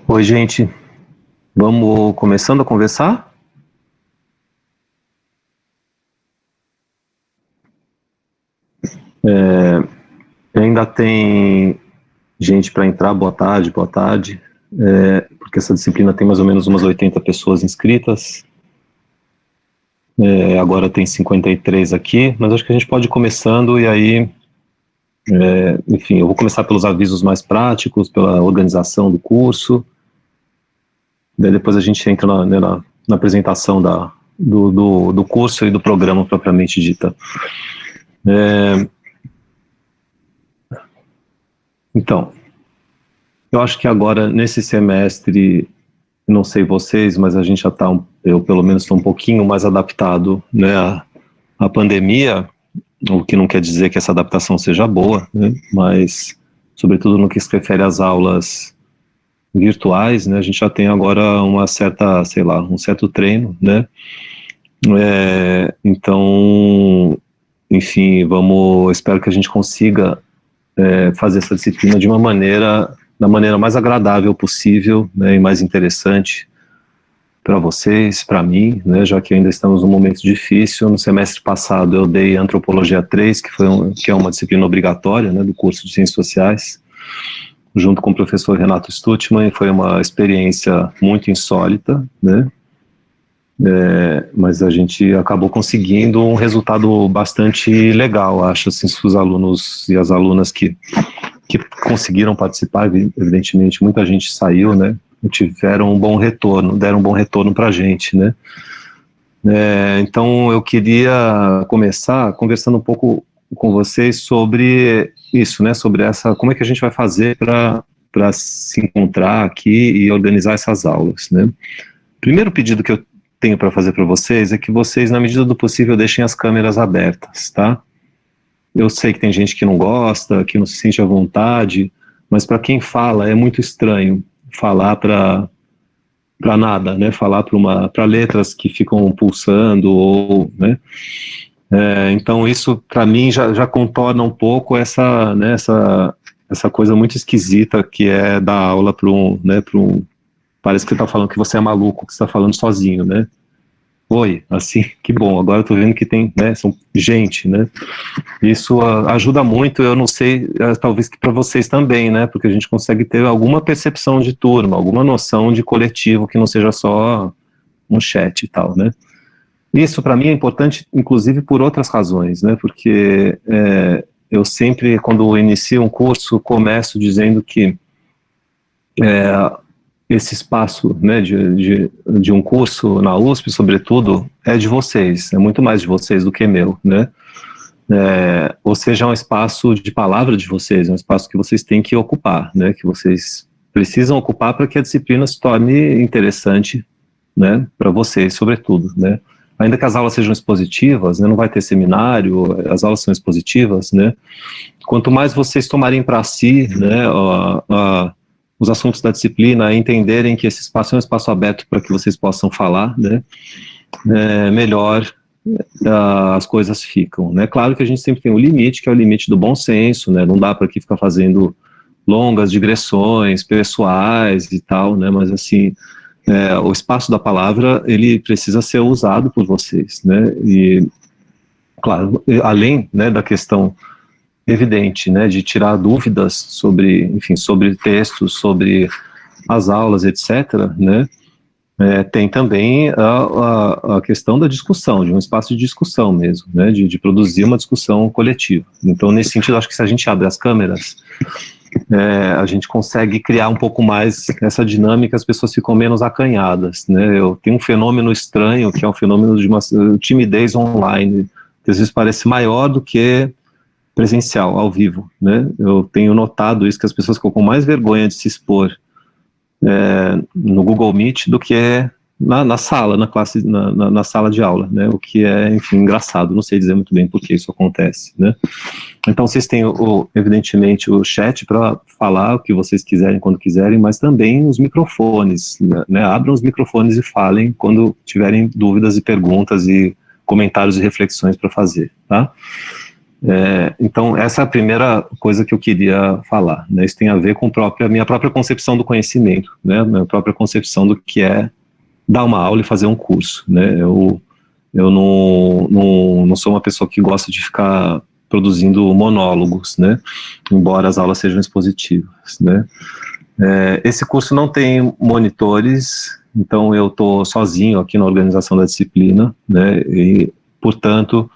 Oi, gente. Vamos começando a conversar? Ainda tem gente para entrar, boa tarde, boa tarde. Porque essa disciplina tem mais ou menos umas 80 pessoas inscritas. Agora tem 53 aqui, mas acho que a gente pode ir começando e aí, enfim, eu vou começar pelos avisos mais práticos, pela organização do curso. Daí depois a gente entra na apresentação do curso e do programa propriamente dita. Então, eu acho que agora, nesse semestre, não sei vocês, mas a gente já está, eu pelo menos estou um pouquinho mais adaptado, né, à pandemia, o que não quer dizer que essa adaptação seja boa, né, mas, sobretudo no que se refere às aulas virtuais, né, a gente já tem agora uma certa, sei lá, um certo treino, né, então, enfim, espero que a gente consiga fazer essa disciplina de da maneira mais agradável possível, né, e mais interessante para vocês, para mim, né, já que ainda estamos num momento difícil. No semestre passado eu dei Antropologia 3, que é uma disciplina obrigatória, né, do curso de Ciências Sociais, junto com o professor Renato Stutman, e foi uma experiência muito insólita, né, mas a gente acabou conseguindo um resultado bastante legal, acho, assim, os alunos e as alunas que conseguiram participar, evidentemente, muita gente saiu, né, tiveram um bom retorno, deram um bom retorno para a gente, né. Então eu queria começar conversando um pouco com vocês sobre isso, né, sobre como é que a gente vai fazer para se encontrar aqui e organizar essas aulas, né. Primeiro pedido que eu tenho para fazer para vocês é que vocês, na medida do possível, deixem as câmeras abertas, tá? Eu sei que tem gente que não gosta, que não se sente à vontade, mas para quem fala é muito estranho falar para nada, né? Falar para letras que ficam pulsando, ou, né? Então isso para mim já contorna um pouco né, essa coisa muito esquisita que é dar aula para né, parece que você está falando que você é maluco, que você está falando sozinho, né? Oi, assim, que bom, agora eu tô vendo que tem, né, são gente, né? Isso ajuda muito, eu não sei, talvez que para vocês também, né? Porque a gente consegue ter alguma percepção de turma, alguma noção de coletivo que não seja só um chat e tal, né? Isso para mim é importante, inclusive por outras razões, né? Porque eu sempre, quando inicio um curso, começo dizendo que esse espaço, né, de um curso na USP, sobretudo, é de vocês, é muito mais de vocês do que meu, né? Ou seja, é um espaço de palavra de vocês, é um espaço que vocês têm que ocupar, né, que vocês precisam ocupar para que a disciplina se torne interessante, né, para vocês, sobretudo, né. Ainda que as aulas sejam expositivas, né, não vai ter seminário, as aulas são expositivas, né, quanto mais vocês tomarem para si, né, os assuntos da disciplina, entenderem que esse espaço é um espaço aberto para que vocês possam falar, né, melhor as coisas ficam, né. Claro que a gente sempre tem um limite, que é o limite do bom senso, né, não dá para aqui ficar fazendo longas digressões pessoais e tal, né, mas assim, o espaço da palavra, ele precisa ser usado por vocês, né, e claro, além, né, da questão evidente, né, de tirar dúvidas sobre, enfim, sobre textos, sobre as aulas, etc., né, tem também a questão da discussão, de um espaço de discussão mesmo, né, de produzir uma discussão coletiva. Então, nesse sentido, acho que se a gente abre as câmeras, a gente consegue criar um pouco mais essa dinâmica, as pessoas ficam menos acanhadas, né. Eu tenho um fenômeno estranho, que é um fenômeno de uma timidez online, que às vezes parece maior do que presencial, ao vivo, né? Eu tenho notado isso, que as pessoas ficam com mais vergonha de se expor no Google Meet do que na sala, na classe, na sala de aula, né? O que é, enfim, engraçado, não sei dizer muito bem por que isso acontece, né? Então vocês têm, evidentemente, o chat para falar o que vocês quiserem, quando quiserem, mas também os microfones, né? Abram os microfones e falem quando tiverem dúvidas e perguntas e comentários e reflexões para fazer, tá? Então, essa é a primeira coisa que eu queria falar, né? Isso tem a ver com a minha própria concepção do conhecimento, né? Minha própria concepção do que é dar uma aula e fazer um curso, né? Eu não sou uma pessoa que gosta de ficar produzindo monólogos, né? Embora as aulas sejam expositivas, né? Esse curso não tem monitores, então eu estou sozinho aqui na organização da disciplina, né? E, portanto,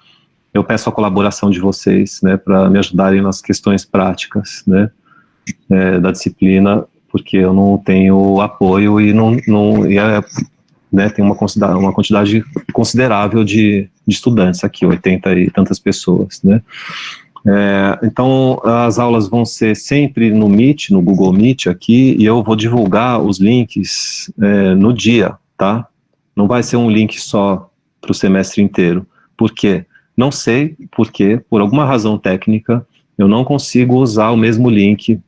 eu peço a colaboração de vocês, né, para me ajudarem nas questões práticas, né, da disciplina, porque eu não tenho apoio e tem uma quantidade considerável de estudantes aqui, 80 e tantas pessoas, né. Então, as aulas vão ser sempre no Meet, no Google Meet aqui, e eu vou divulgar os links no dia, tá? Não vai ser um link só para o semestre inteiro. Por quê? Não sei porque, por alguma razão técnica, eu não consigo usar o mesmo link,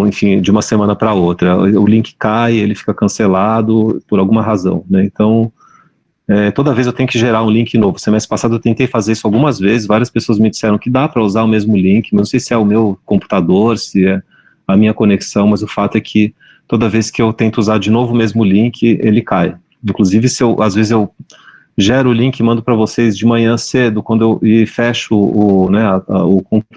enfim, de uma semana para outra. O link cai, ele fica cancelado por alguma razão, né? Então, toda vez eu tenho que gerar um link novo. Semestre passado eu tentei fazer isso algumas vezes, várias pessoas me disseram que dá para usar o mesmo link, mas não sei se é o meu computador, se é a minha conexão, mas o fato é que toda vez que eu tento usar de novo o mesmo link, ele cai. Inclusive, às vezes eu gero o link e mando para vocês de manhã cedo, e fecho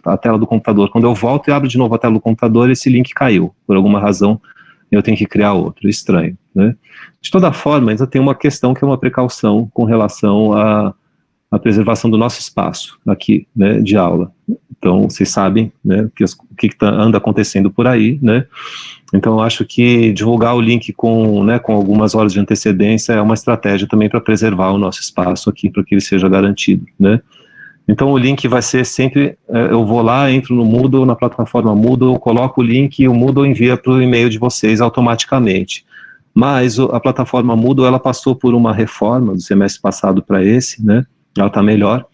a tela do computador. Quando eu volto e abro de novo a tela do computador, esse link caiu. Por alguma razão, eu tenho que criar outro. Estranho, né? De toda forma, ainda tem uma questão que é uma precaução com relação à preservação do nosso espaço aqui, né, de aula. Então, vocês sabem, né, o que anda acontecendo por aí, né? Então, eu acho que divulgar o link com algumas horas de antecedência é uma estratégia também para preservar o nosso espaço aqui, para que ele seja garantido, né? Então, o link vai ser sempre, eu vou lá, entro no Moodle, na plataforma Moodle, coloco o link e o Moodle envia para o e-mail de vocês automaticamente. Mas a plataforma Moodle, ela passou por uma reforma do semestre passado para esse, né? Ela está melhor,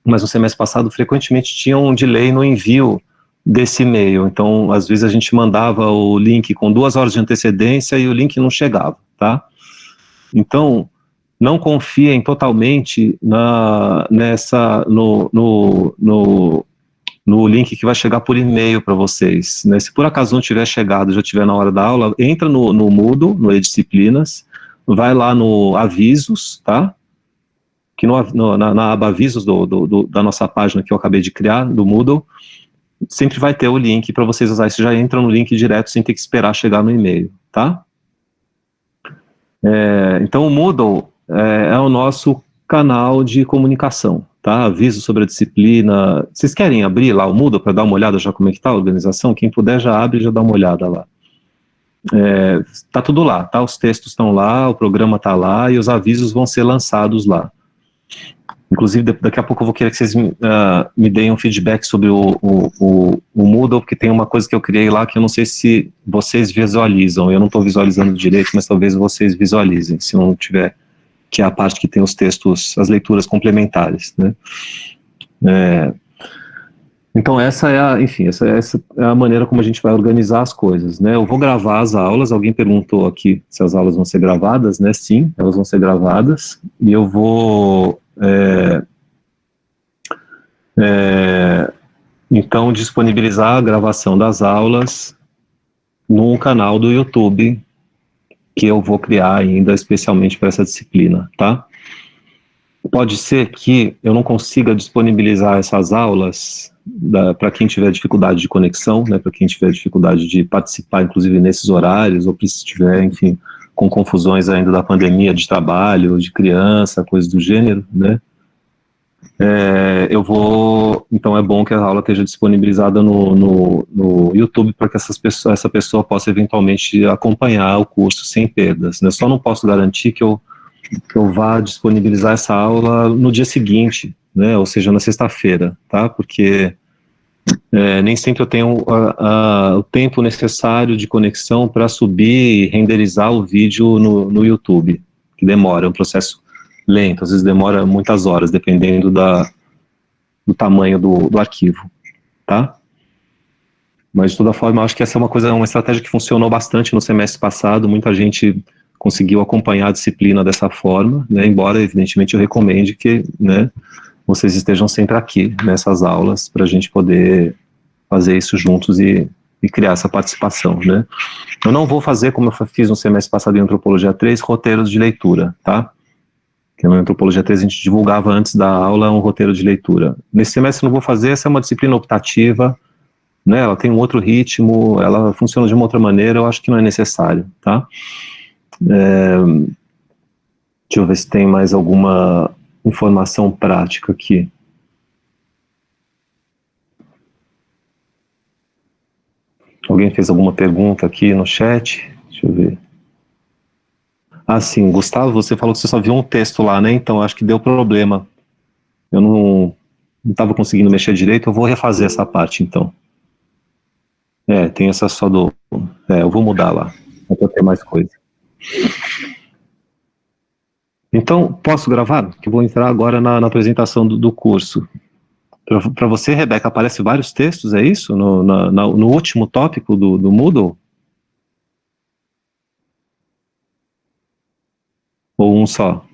mas no semestre passado frequentemente tinha um delay no envio desse e-mail, então às vezes a gente mandava o link com 2 horas de antecedência e o link não chegava, tá? Então, não confiem totalmente no link que vai chegar por e-mail para vocês, né? Se por acaso não tiver chegado, já tiver na hora da aula, entra no Moodle, no E-Disciplinas, vai lá no Avisos, tá? Que na aba Avisos da nossa página que eu acabei de criar, do Moodle, sempre vai ter o link para vocês usar. Você já entra no link direto sem ter que esperar chegar no e-mail, tá? Então o Moodle é o nosso canal de comunicação, tá? Aviso sobre a disciplina. Vocês querem abrir lá o Moodle para dar uma olhada já como é que tá a organização? Quem puder já abre e já dá uma olhada lá. Tá tudo lá, tá? Os textos estão lá, o programa tá lá e os avisos vão ser lançados lá. Inclusive, daqui a pouco eu vou querer que vocês me deem um feedback sobre o Moodle, porque tem uma coisa que eu criei lá que eu não sei se vocês visualizam. Eu não estou visualizando direito, mas talvez vocês visualizem, se não tiver, que é a parte que tem os textos, as leituras complementares, né? Então essa é a maneira como a gente vai organizar as coisas, né? Eu vou gravar as aulas. Alguém perguntou aqui se as aulas vão ser gravadas, né? Sim, elas vão ser gravadas, e eu vou então disponibilizar a gravação das aulas num canal do YouTube que eu vou criar ainda especialmente para essa disciplina, tá? Pode ser que eu não consiga disponibilizar essas aulas para quem tiver dificuldade de conexão, né, para quem tiver dificuldade de participar, inclusive nesses horários, ou se estiver, enfim, com confusões ainda da pandemia, de trabalho, de criança, coisas do gênero, né? Então é bom que a aula esteja disponibilizada no YouTube para que essa pessoa possa eventualmente acompanhar o curso sem perdas, né? Só não posso garantir que eu vá disponibilizar essa aula no dia seguinte, né? Ou seja, na sexta-feira, tá? Porque nem sempre eu tenho o tempo necessário de conexão para subir e renderizar o vídeo no YouTube, que demora, é um processo lento, às vezes demora muitas horas, dependendo do tamanho do arquivo, tá? Mas, de toda forma, eu acho que essa é uma estratégia que funcionou bastante no semestre passado. Muita gente conseguiu acompanhar a disciplina dessa forma, né? Embora, evidentemente, eu recomende que, né, vocês estejam sempre aqui nessas aulas para a gente poder fazer isso juntos e criar essa participação, né? Eu não vou fazer, como eu fiz no semestre passado em Antropologia 3, roteiros de leitura, tá? Que na Antropologia 3 a gente divulgava antes da aula um roteiro de leitura. Nesse semestre eu não vou fazer, essa é uma disciplina optativa, né? Ela tem um outro ritmo, ela funciona de uma outra maneira, eu acho que não é necessário, tá? Deixa eu ver se tem mais alguma informação prática aqui. Alguém fez alguma pergunta aqui no chat? Deixa eu ver. Ah, sim, Gustavo, você falou que você só viu um texto lá, né? Então acho que deu problema. Eu não estava conseguindo mexer direito, eu vou refazer essa parte, então. Tem essa só do... eu vou mudar lá, para ter mais coisa. Então, posso gravar? Que eu vou entrar agora na apresentação do curso. Para você, Rebeca, aparece vários textos, é isso? No último tópico do Moodle? Ou um só?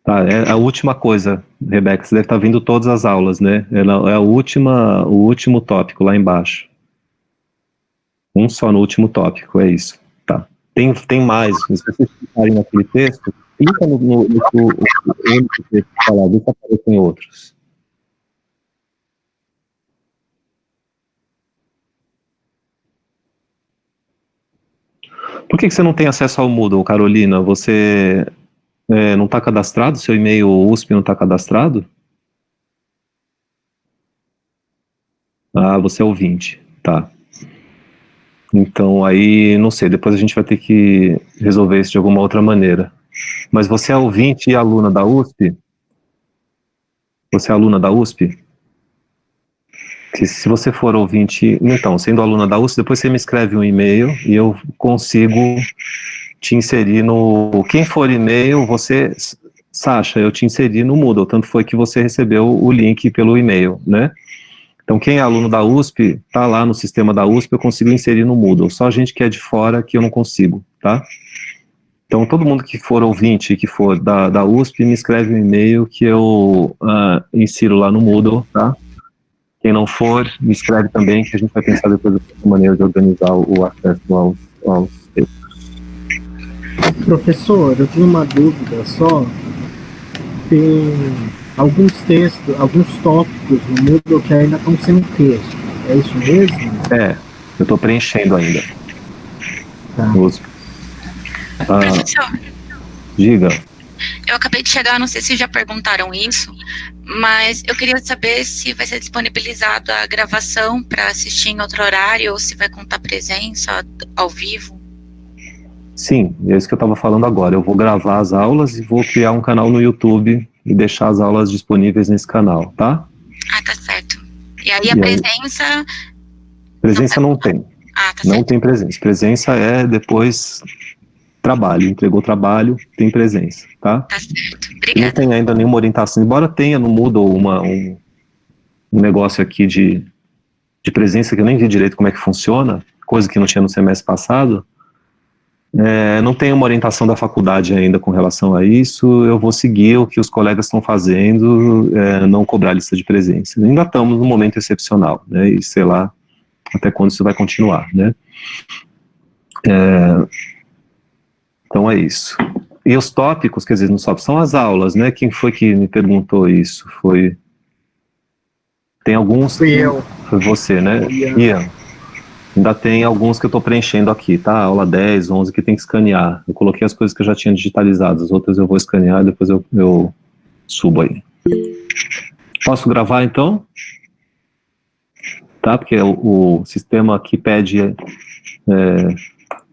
Tá, é a última coisa, Rebeca, você deve estar vendo todas as aulas, né? É o último tópico, lá embaixo. Um só no último tópico, é isso. Tá. Tem mais, se vocês clicarem naquele texto, clica no único texto que está lá, vê se aparecem outros. Por que você não tem acesso ao Moodle, Carolina? Você não está cadastrado? Seu e-mail USP não está cadastrado? Ah, você é ouvinte, tá. Então aí, não sei, depois a gente vai ter que resolver isso de alguma outra maneira. Mas você é ouvinte e aluna da USP? Você é aluna da USP? Se você for ouvinte, então, sendo aluna da USP, depois você me escreve um e-mail e eu consigo te inserir no... Quem for e-mail, você... Sasha, eu te inseri no Moodle, tanto foi que você recebeu o link pelo e-mail, né? Então, quem é aluno da USP, tá lá no sistema da USP, eu consigo inserir no Moodle. Só a gente que é de fora que eu não consigo, tá? Então, todo mundo que for ouvinte, que for da USP, me escreve um e-mail que eu insiro lá no Moodle, tá? Quem não for, me escreve também, que a gente vai pensar depois da maneira de organizar o acesso aos textos. Professor, eu tenho uma dúvida só. Tem alguns textos, alguns tópicos no Moodle que ainda estão sem texto. É isso mesmo? Eu estou preenchendo ainda. Tá. Professor, diga. Eu acabei de chegar, não sei se já perguntaram isso, mas eu queria saber se vai ser disponibilizado a gravação para assistir em outro horário ou se vai contar presença ao vivo. Sim, é isso que eu estava falando agora. Eu vou gravar as aulas e vou criar um canal no YouTube e deixar as aulas disponíveis nesse canal, tá? Ah, tá certo. E aí a presença... Presença não tem. Ah, tá não certo. tem presença. Presença é depois trabalho. Entregou trabalho, tem presença, tá? Tá certo. Obrigada. Não tem ainda nenhuma orientação. Embora tenha no Moodle um negócio aqui de presença que eu nem vi direito como é que funciona, coisa que não tinha no semestre passado. Não tem uma orientação da faculdade ainda com relação a isso. Eu vou seguir o que os colegas estão fazendo, não cobrar lista de presença. Ainda estamos num momento excepcional, né? E sei lá até quando isso vai continuar, né? Então é isso. E os tópicos, quer dizer, não só são as aulas, né? Quem foi que me perguntou isso? Tem alguns... Fui eu. Foi você, né? Ian. Ainda tem alguns que eu estou preenchendo aqui, tá? Aula 10, 11, que tem que escanear. Eu coloquei as coisas que eu já tinha digitalizado, as outras eu vou escanear e depois eu subo aí. Posso gravar, então? Tá? Porque o sistema aqui pede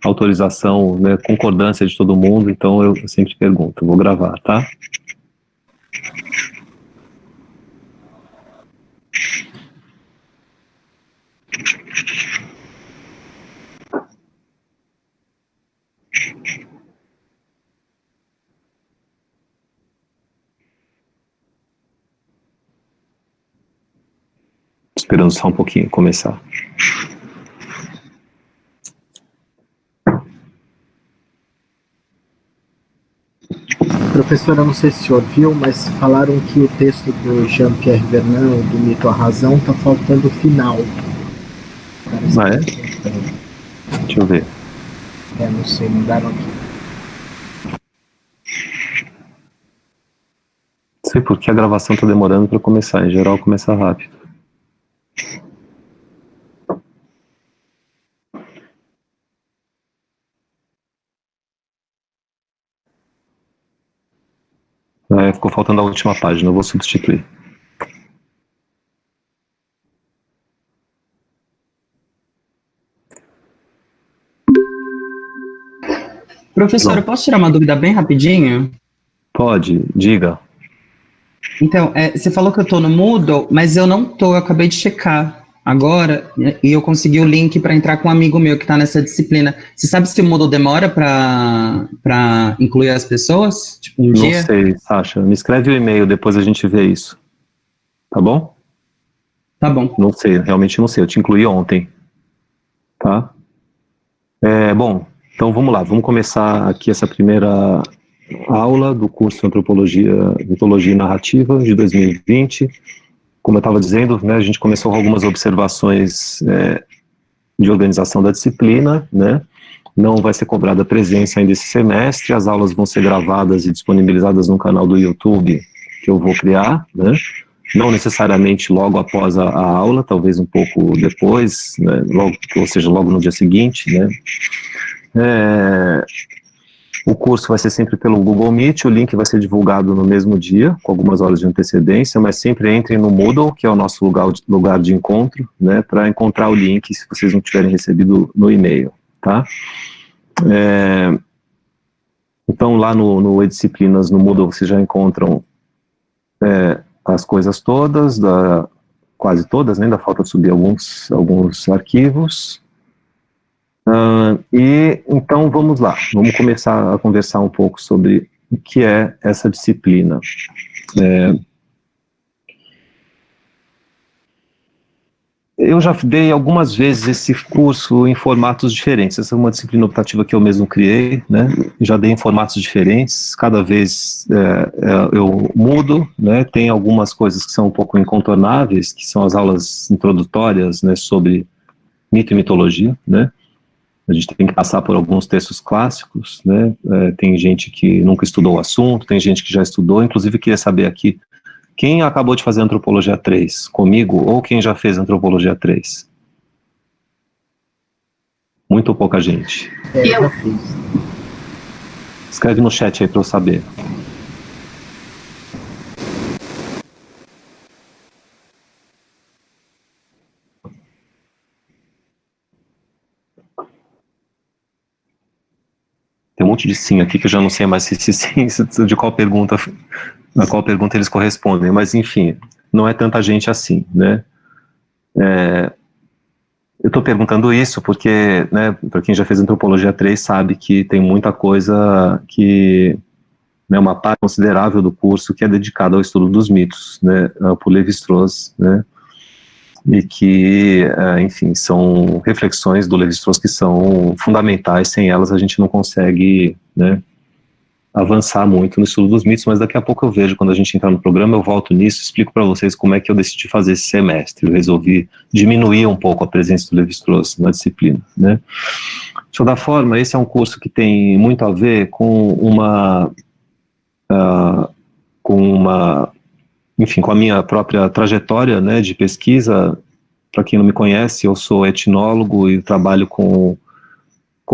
autorização, né, concordância de todo mundo, então eu sempre pergunto. Vou gravar, tá? Esperando só um pouquinho começar. Professora, não sei se o senhor viu, mas falaram que o texto do Jean-Pierre Vernant, do Mito à Razão, tá faltando o final. Parece Ah, é? que- Deixa eu ver. não sei, mandaram aqui. Não sei por que a gravação tá demorando para começar. Em geral, começa rápido. Ficou faltando a última página, eu vou substituir. Professor, Bom. eu posso tirar uma dúvida bem rapidinho? Pode, diga. Então, você falou que eu tô no Moodle, mas eu não tô, eu acabei de checar agora, e eu consegui o link para entrar com um amigo meu que tá nessa disciplina. Você sabe se o Moodle demora para incluir as pessoas? Tipo, um Não dia? sei, Sasha. Me escreve o e-mail, depois a gente vê isso. Tá bom? Tá bom. Não sei, realmente não sei. Eu te incluí ontem. Tá? Bom, então vamos lá. Vamos começar aqui essa primeira aula do curso Antropologia, Mitologia e Narrativa de 2020. Como eu estava dizendo, né, a gente começou com algumas observações de organização da disciplina, né? Não vai ser cobrada a presença ainda esse semestre, as aulas vão ser gravadas e disponibilizadas no canal do YouTube que eu vou criar, né? Não necessariamente logo após a aula, talvez um pouco depois, né? Ou seja, logo no dia seguinte, né? O curso vai ser sempre pelo Google Meet, o link vai ser divulgado no mesmo dia, com algumas horas de antecedência, mas sempre entrem no Moodle, que é o nosso lugar de encontro, né, para encontrar o link se vocês não tiverem recebido no e-mail, tá? Então lá no E-Disciplinas, no Moodle, vocês já encontram as coisas todas, quase todas, né, ainda falta subir alguns arquivos. E então vamos lá, vamos começar a conversar um pouco sobre o que é essa disciplina. Eu já dei algumas vezes esse curso em formatos diferentes. Essa é uma disciplina optativa que eu mesmo criei, né? Já dei em formatos diferentes, cada vez eu mudo, né? Tem algumas coisas que são um pouco incontornáveis, que são as aulas introdutórias, né, sobre mito e mitologia, né? A gente tem que passar por alguns textos clássicos, né? Tem gente que nunca estudou o assunto, tem gente que já estudou. Inclusive, queria saber aqui, quem acabou de fazer Antropologia 3 comigo, ou quem já fez Antropologia 3? Muito ou pouca gente? Eu já fiz. Escreve no chat aí para eu saber. Tem um monte de sim aqui que eu já não sei mais se sim, de qual pergunta, na qual pergunta eles correspondem, mas enfim, não é tanta gente assim, né? Eu estou perguntando isso porque, né, para quem já fez Antropologia 3 sabe que tem muita coisa que, né, uma parte considerável do curso que é dedicada ao estudo dos mitos, né, por Lévi-Strauss, né, e que, enfim, são reflexões do Lévi-Strauss que são fundamentais, sem elas a gente não consegue, né, avançar muito no estudo dos mitos, mas daqui a pouco eu vejo, quando a gente entrar no programa, eu volto nisso, explico para vocês como é que eu decidi fazer esse semestre. Eu resolvi diminuir um pouco a presença do Lévi-Strauss na disciplina, né. De toda forma, esse é um curso que tem muito a ver com enfim, com a minha própria trajetória, né, de pesquisa. Para quem não me conhece, eu sou etnólogo e trabalho com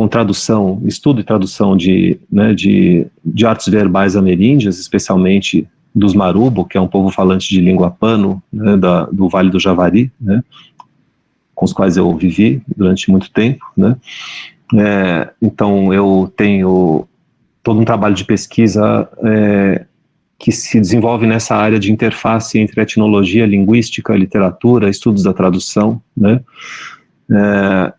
tradução, estudo e tradução de artes verbais ameríndias, especialmente dos Marubo, que é um povo falante de língua pano, né, do Vale do Javari, né, com os quais eu vivi durante muito tempo, né. Então eu tenho todo um trabalho de pesquisa que se desenvolve nessa área de interface entre etnologia, linguística, literatura, estudos da tradução, né,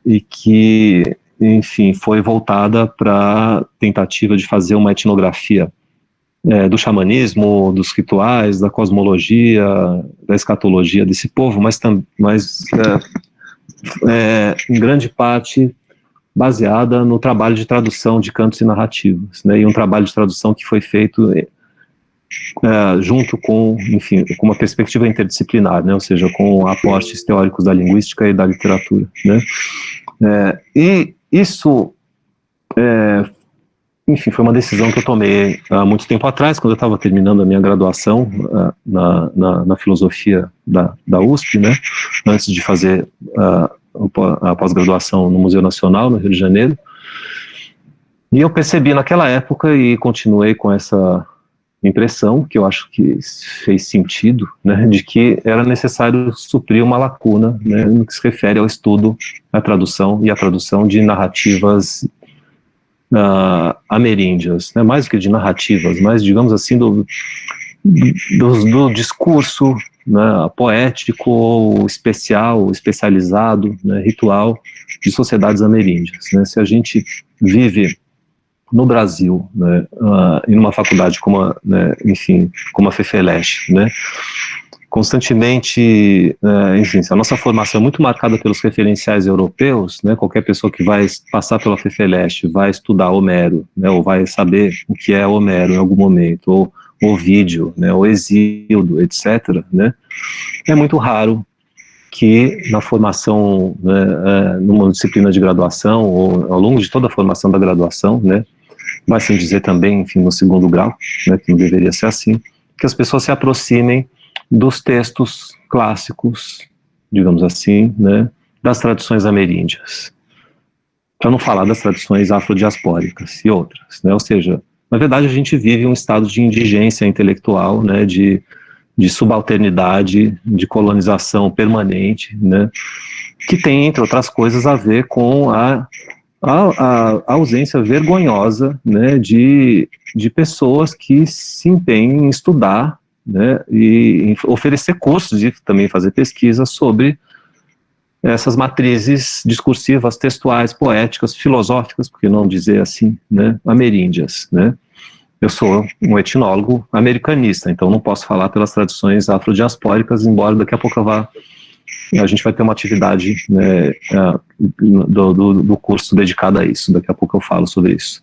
e que, enfim, foi voltada para a tentativa de fazer uma etnografia do xamanismo, dos rituais, da cosmologia, da escatologia desse povo, mas em grande parte baseada no trabalho de tradução de cantos e narrativas, né, e um trabalho de tradução que foi feito junto com, enfim, com uma perspectiva interdisciplinar, né, ou seja, com aportes teóricos da linguística e da literatura, né. E isso, enfim, foi uma decisão que eu tomei há muito tempo atrás, quando eu estava terminando a minha graduação na filosofia da USP, né, antes de fazer a pós-graduação no Museu Nacional, no Rio de Janeiro. E eu percebi naquela época, e continuei com essa impressão, que eu acho que fez sentido, né, de que era necessário suprir uma lacuna, né, no que se refere ao estudo, à tradução e à tradução de narrativas ameríndias, né, mais do que de narrativas, mas, digamos assim, do discurso, né, poético, ou especial, especializado, né, ritual de sociedades ameríndias, né. Se a gente vive no Brasil, né, em uma faculdade como como a FEFELESH, né, constantemente, enfim, a nossa formação é muito marcada pelos referenciais europeus, né, qualquer pessoa que vai passar pela FEFELESH vai estudar Homero, né, ou vai saber o que é Homero em algum momento, ou Ovídio, né, ou Hesíodo, etc., né, é muito raro que na formação, né, numa disciplina de graduação, ou ao longo de toda a formação da graduação, né, vai sem dizer também, enfim, no segundo grau, né, que não deveria ser assim, que as pessoas se aproximem dos textos clássicos, digamos assim, né, das tradições ameríndias, para não falar das tradições afrodiaspóricas e outras, né, ou seja, na verdade a gente vive um estado de indigência intelectual, né, de subalternidade, de colonização permanente, né, que tem, entre outras coisas, a ver com a ausência vergonhosa, né, de pessoas que se empenham em estudar, né, e em oferecer cursos e também fazer pesquisa sobre essas matrizes discursivas, textuais, poéticas, filosóficas, por que não dizer assim, né, ameríndias, né. Eu sou um etnólogo americanista, então não posso falar pelas tradições afrodiaspóricas, embora daqui a pouco a gente vai ter uma atividade, né, do curso dedicada a isso, daqui a pouco eu falo sobre isso.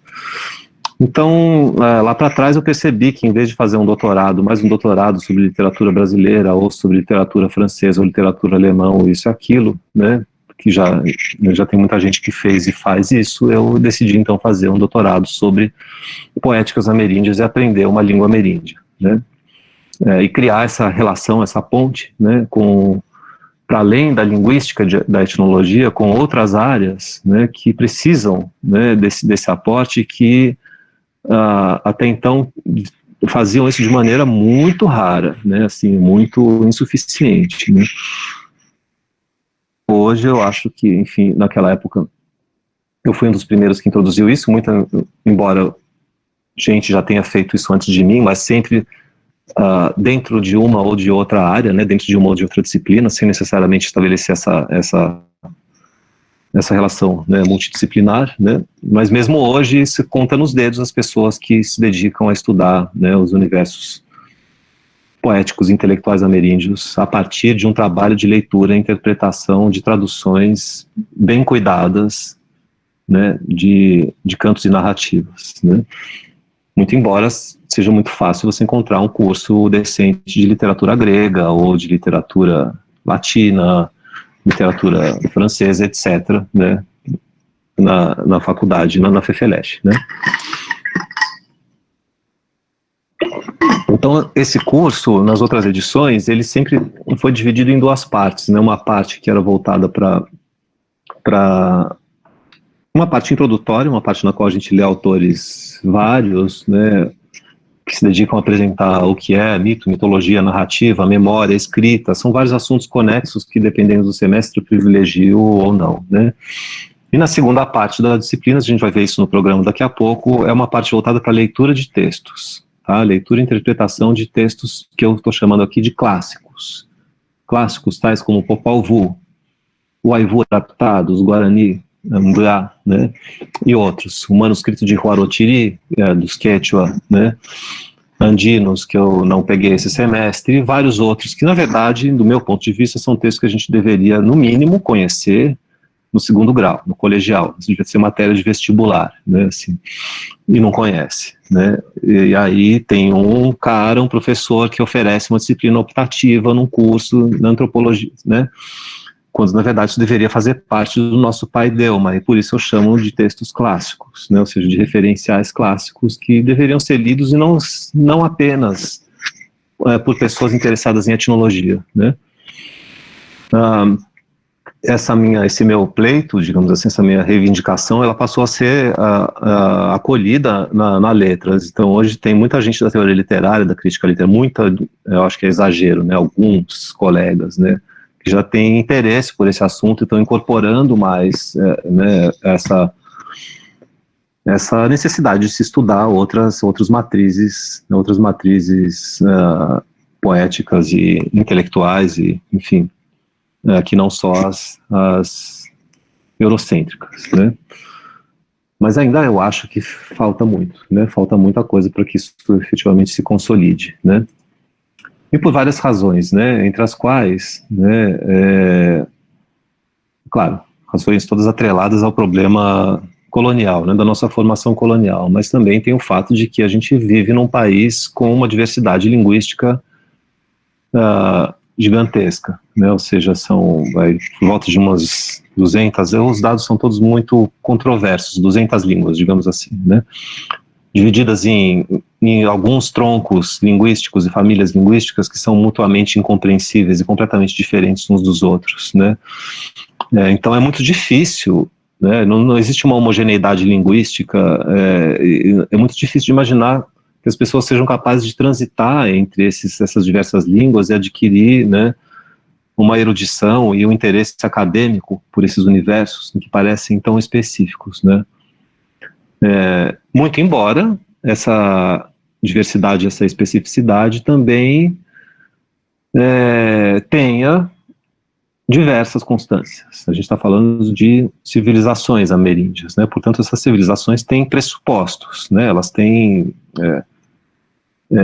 Então, lá para trás eu percebi que em vez de fazer um doutorado, mais um doutorado sobre literatura brasileira, ou sobre literatura francesa, ou literatura alemã, ou isso e aquilo, né, que já tem muita gente que fez e faz isso, eu decidi então fazer um doutorado sobre poéticas ameríndias e aprender uma língua ameríndia, né, e criar essa relação, essa ponte, né, para além da linguística, da etnologia, com outras áreas, né, que precisam, né, desse aporte, que até então faziam isso de maneira muito rara, né, assim, muito insuficiente, né. Hoje eu acho que, enfim, naquela época eu fui um dos primeiros que introduziu isso, embora gente já tenha feito isso antes de mim, mas sempre dentro de uma ou de outra área, né, dentro de uma ou de outra disciplina, sem necessariamente estabelecer essa relação, né, multidisciplinar, né, mas mesmo hoje se conta nos dedos as pessoas que se dedicam a estudar, né, os universos poéticos intelectuais ameríndios a partir de um trabalho de leitura, interpretação, de traduções bem cuidadas, né, de cantos e narrativas, né. Muito embora seja muito fácil você encontrar um curso decente de literatura grega, ou de literatura latina, literatura francesa, etc., né, na faculdade, na FEFELESH, né. Então, esse curso, nas outras edições, ele sempre foi dividido em duas partes, né, uma parte que era voltada para uma parte introdutória, uma parte na qual a gente lê autores vários, né, que se dedicam a apresentar o que é mito, mitologia, narrativa, memória, escrita, são vários assuntos conexos que, dependendo do semestre, eu privilegio ou não, né. E na segunda parte da disciplina, a gente vai ver isso no programa daqui a pouco, é uma parte voltada para leitura de textos, tá? Leitura e interpretação de textos que eu estou chamando aqui de clássicos. Clássicos tais como o Popol Vuh, o Aivu adaptado, os Guarani, Mbrá, né, e outros. O manuscrito de Huarotiri, dos Quechua, né, andinos, que eu não peguei esse semestre, e vários outros, que na verdade, do meu ponto de vista, são textos que a gente deveria, no mínimo, conhecer, no segundo grau, no colegial, isso devia ser matéria de vestibular, né, assim, e não conhece, né, e aí tem um professor que oferece uma disciplina optativa num curso na antropologia, né, quando na verdade isso deveria fazer parte do nosso paideuma, e por isso eu chamo de textos clássicos, né, ou seja, de referenciais clássicos que deveriam ser lidos e não apenas por pessoas interessadas em etnologia, né. Esse meu pleito, digamos assim, essa minha reivindicação, ela passou a ser acolhida na Letras. Então hoje tem muita gente da teoria literária, da crítica literária, eu acho que é exagero, né, alguns colegas, né, que já têm interesse por esse assunto e estão incorporando mais né, essa necessidade de se estudar outras matrizes poéticas e intelectuais, e, enfim, que não só as eurocêntricas, né? Mas ainda eu acho que falta muito, né? Falta muita coisa para que isso efetivamente se consolide, né? E por várias razões, né? Entre as quais, né? Claro, razões todas atreladas ao problema colonial, né? Da nossa formação colonial, mas também tem o fato de que a gente vive num país com uma diversidade linguística gigantesca, né? Ou seja, são por volta de umas 200, os dados são todos muito controversos, 200 línguas, digamos assim, né? Divididas em alguns troncos linguísticos e famílias linguísticas que são mutuamente incompreensíveis e completamente diferentes uns dos outros, né? Então é muito difícil, né? Não existe uma homogeneidade linguística, é muito difícil de imaginar que as pessoas sejam capazes de transitar entre essas diversas línguas e adquirir, né, uma erudição e um interesse acadêmico por esses universos que parecem tão específicos, né. Muito embora essa diversidade, essa especificidade também tenha diversas constâncias. A gente está falando de civilizações ameríndias, né, portanto essas civilizações têm pressupostos, né, elas têm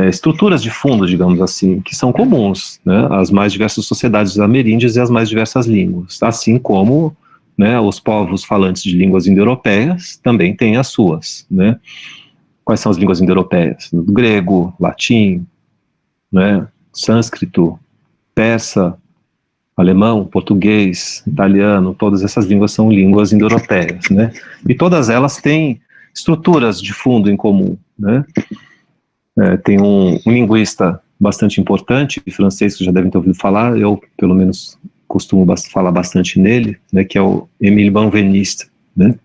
estruturas de fundo, digamos assim, que são comuns, né, às mais diversas sociedades ameríndias e às mais diversas línguas, assim como, né, os povos falantes de línguas indo-europeias também têm as suas, né. Quais são as línguas indo-europeias? Grego, latim, né, sânscrito, persa, alemão, português, italiano, todas essas línguas são línguas indo-europeias, né, e todas elas têm estruturas de fundo em comum, né. Tem um linguista bastante importante, francês, que já devem ter ouvido falar, eu pelo menos costumo falar bastante nele, né, que é o Émile Benveniste, né.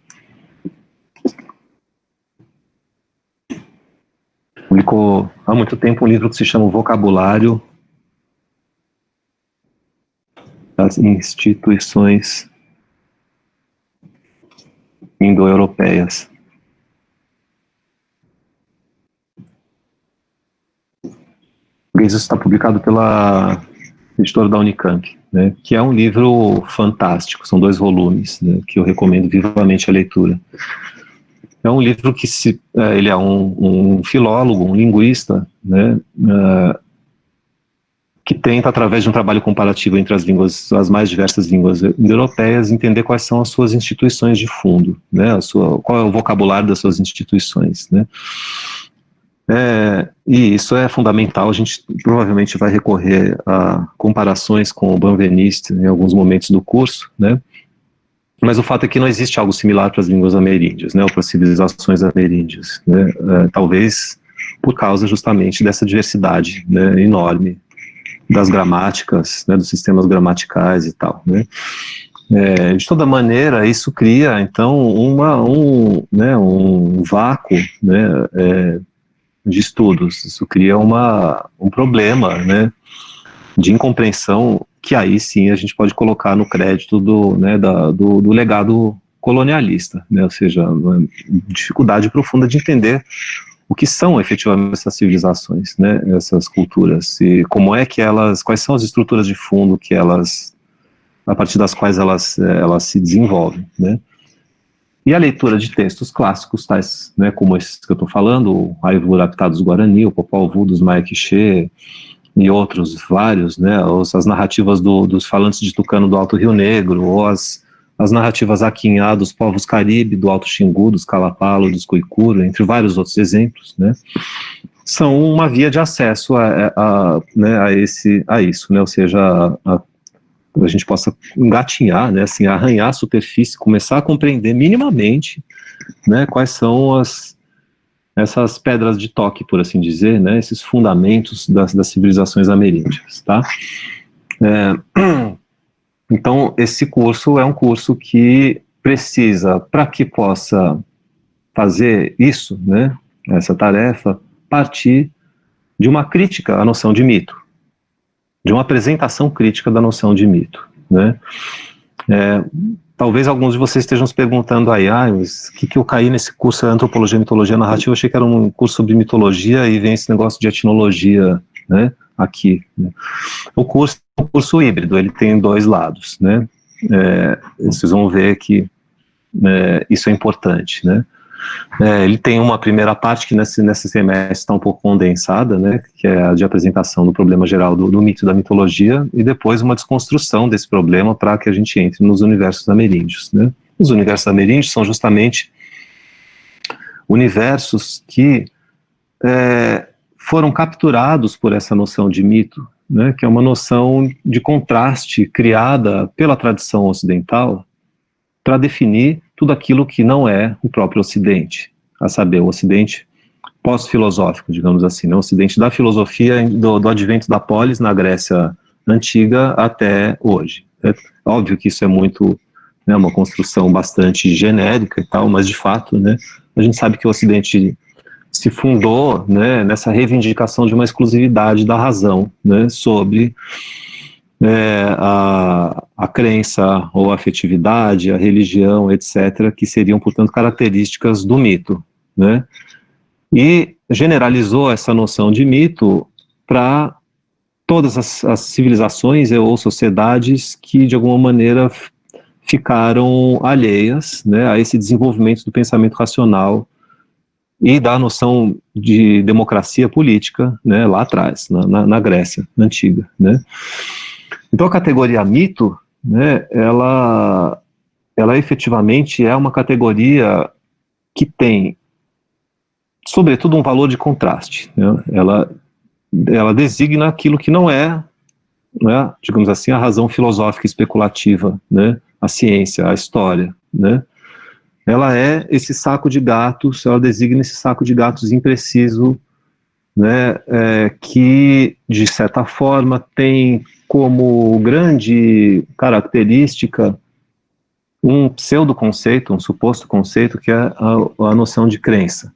Publicou há muito tempo um livro que se chama O Vocabulário das Instituições Indo-Europeias. Isso está publicado pela editora da Unicamp, né, que é um livro fantástico, são 2 volumes, né, que eu recomendo vivamente a leitura. É um livro que ele é um filólogo, um linguista, né, que tenta, através de um trabalho comparativo entre as mais diversas línguas indo-europeias, entender quais são as suas instituições de fundo, né, qual é o vocabulário das suas instituições, né. E isso é fundamental. A gente provavelmente vai recorrer a comparações com o Benveniste em alguns momentos do curso, né? Mas o fato é que não existe algo similar para as línguas ameríndias, né, ou para as civilizações ameríndias, né? Talvez por causa justamente dessa diversidade, né, enorme das gramáticas, né, dos sistemas gramaticais e tal, né? De toda maneira, isso cria então um vácuo, né, de estudos. Isso cria um problema, né, de incompreensão, que aí sim a gente pode colocar no crédito do legado colonialista, né, ou seja, uma dificuldade profunda de entender o que são efetivamente essas civilizações, né, essas culturas, e como é que quais são as estruturas de fundo que a partir das quais elas se desenvolvem, né. E a leitura de textos clássicos, tais, né, como esses que eu estou falando, o Aivu Raptá dos Guarani, o Popol Vuh dos Maia Quiché, e outros vários, né, as narrativas dos falantes de tucano do Alto Rio Negro, ou as as narrativas Aquinhá dos povos Caribe, do Alto Xingu, dos Kalapalo, dos Kuikuro, entre vários outros exemplos, né, são uma via de acesso a isso, né, ou seja, a gente possa engatinhar, né, assim, arranhar a superfície, começar a compreender minimamente, né, quais são essas pedras de toque, por assim dizer, né, esses fundamentos das civilizações ameríndias, tá? Então, esse curso é um curso que precisa, para que possa fazer isso, né, essa tarefa, partir de uma crítica à noção de mito, de uma apresentação crítica da noção de mito, né? Talvez alguns de vocês estejam se perguntando aí, mas o que eu caí nesse curso de antropologia, mitologia narrativa? Eu achei que era um curso sobre mitologia e vem esse negócio de etnologia, né, aqui, né? O curso é um curso híbrido, ele tem dois lados, né? Vocês vão ver que isso é importante, né? Ele tem uma primeira parte que nesse semestre está um pouco condensada, né, que é a de apresentação do problema geral do mito e da mitologia, e depois uma desconstrução desse problema para que a gente entre nos universos ameríndios, né? Os universos ameríndios são justamente universos que foram capturados por essa noção de mito, né, que é uma noção de contraste criada pela tradição ocidental para definir tudo aquilo que não é o próprio Ocidente, a saber, o Ocidente pós-filosófico, digamos assim, né? O Ocidente da filosofia, do advento da polis na Grécia Antiga até hoje. É óbvio que isso é muito, né, uma construção bastante genérica e tal, mas de fato, né, a gente sabe que o Ocidente se fundou, né, nessa reivindicação de uma exclusividade da razão, né, sobre a crença ou a afetividade, a religião, etc., que seriam, portanto, características do mito, né? E generalizou essa noção de mito para todas as civilizações ou sociedades que, de alguma maneira, ficaram alheias, né, a esse desenvolvimento do pensamento racional e da noção de democracia política, né, lá atrás, na Grécia Antiga, né? Então a categoria mito, né, ela efetivamente é uma categoria que tem, sobretudo, um valor de contraste, né? Ela designa aquilo que não é, digamos assim, a razão filosófica especulativa, né, a ciência, a história, né? Ela é esse saco de gatos, ela designa esse saco de gatos impreciso, né, que, de certa forma, tem como grande característica um pseudo-conceito, um suposto conceito, que é a noção de crença,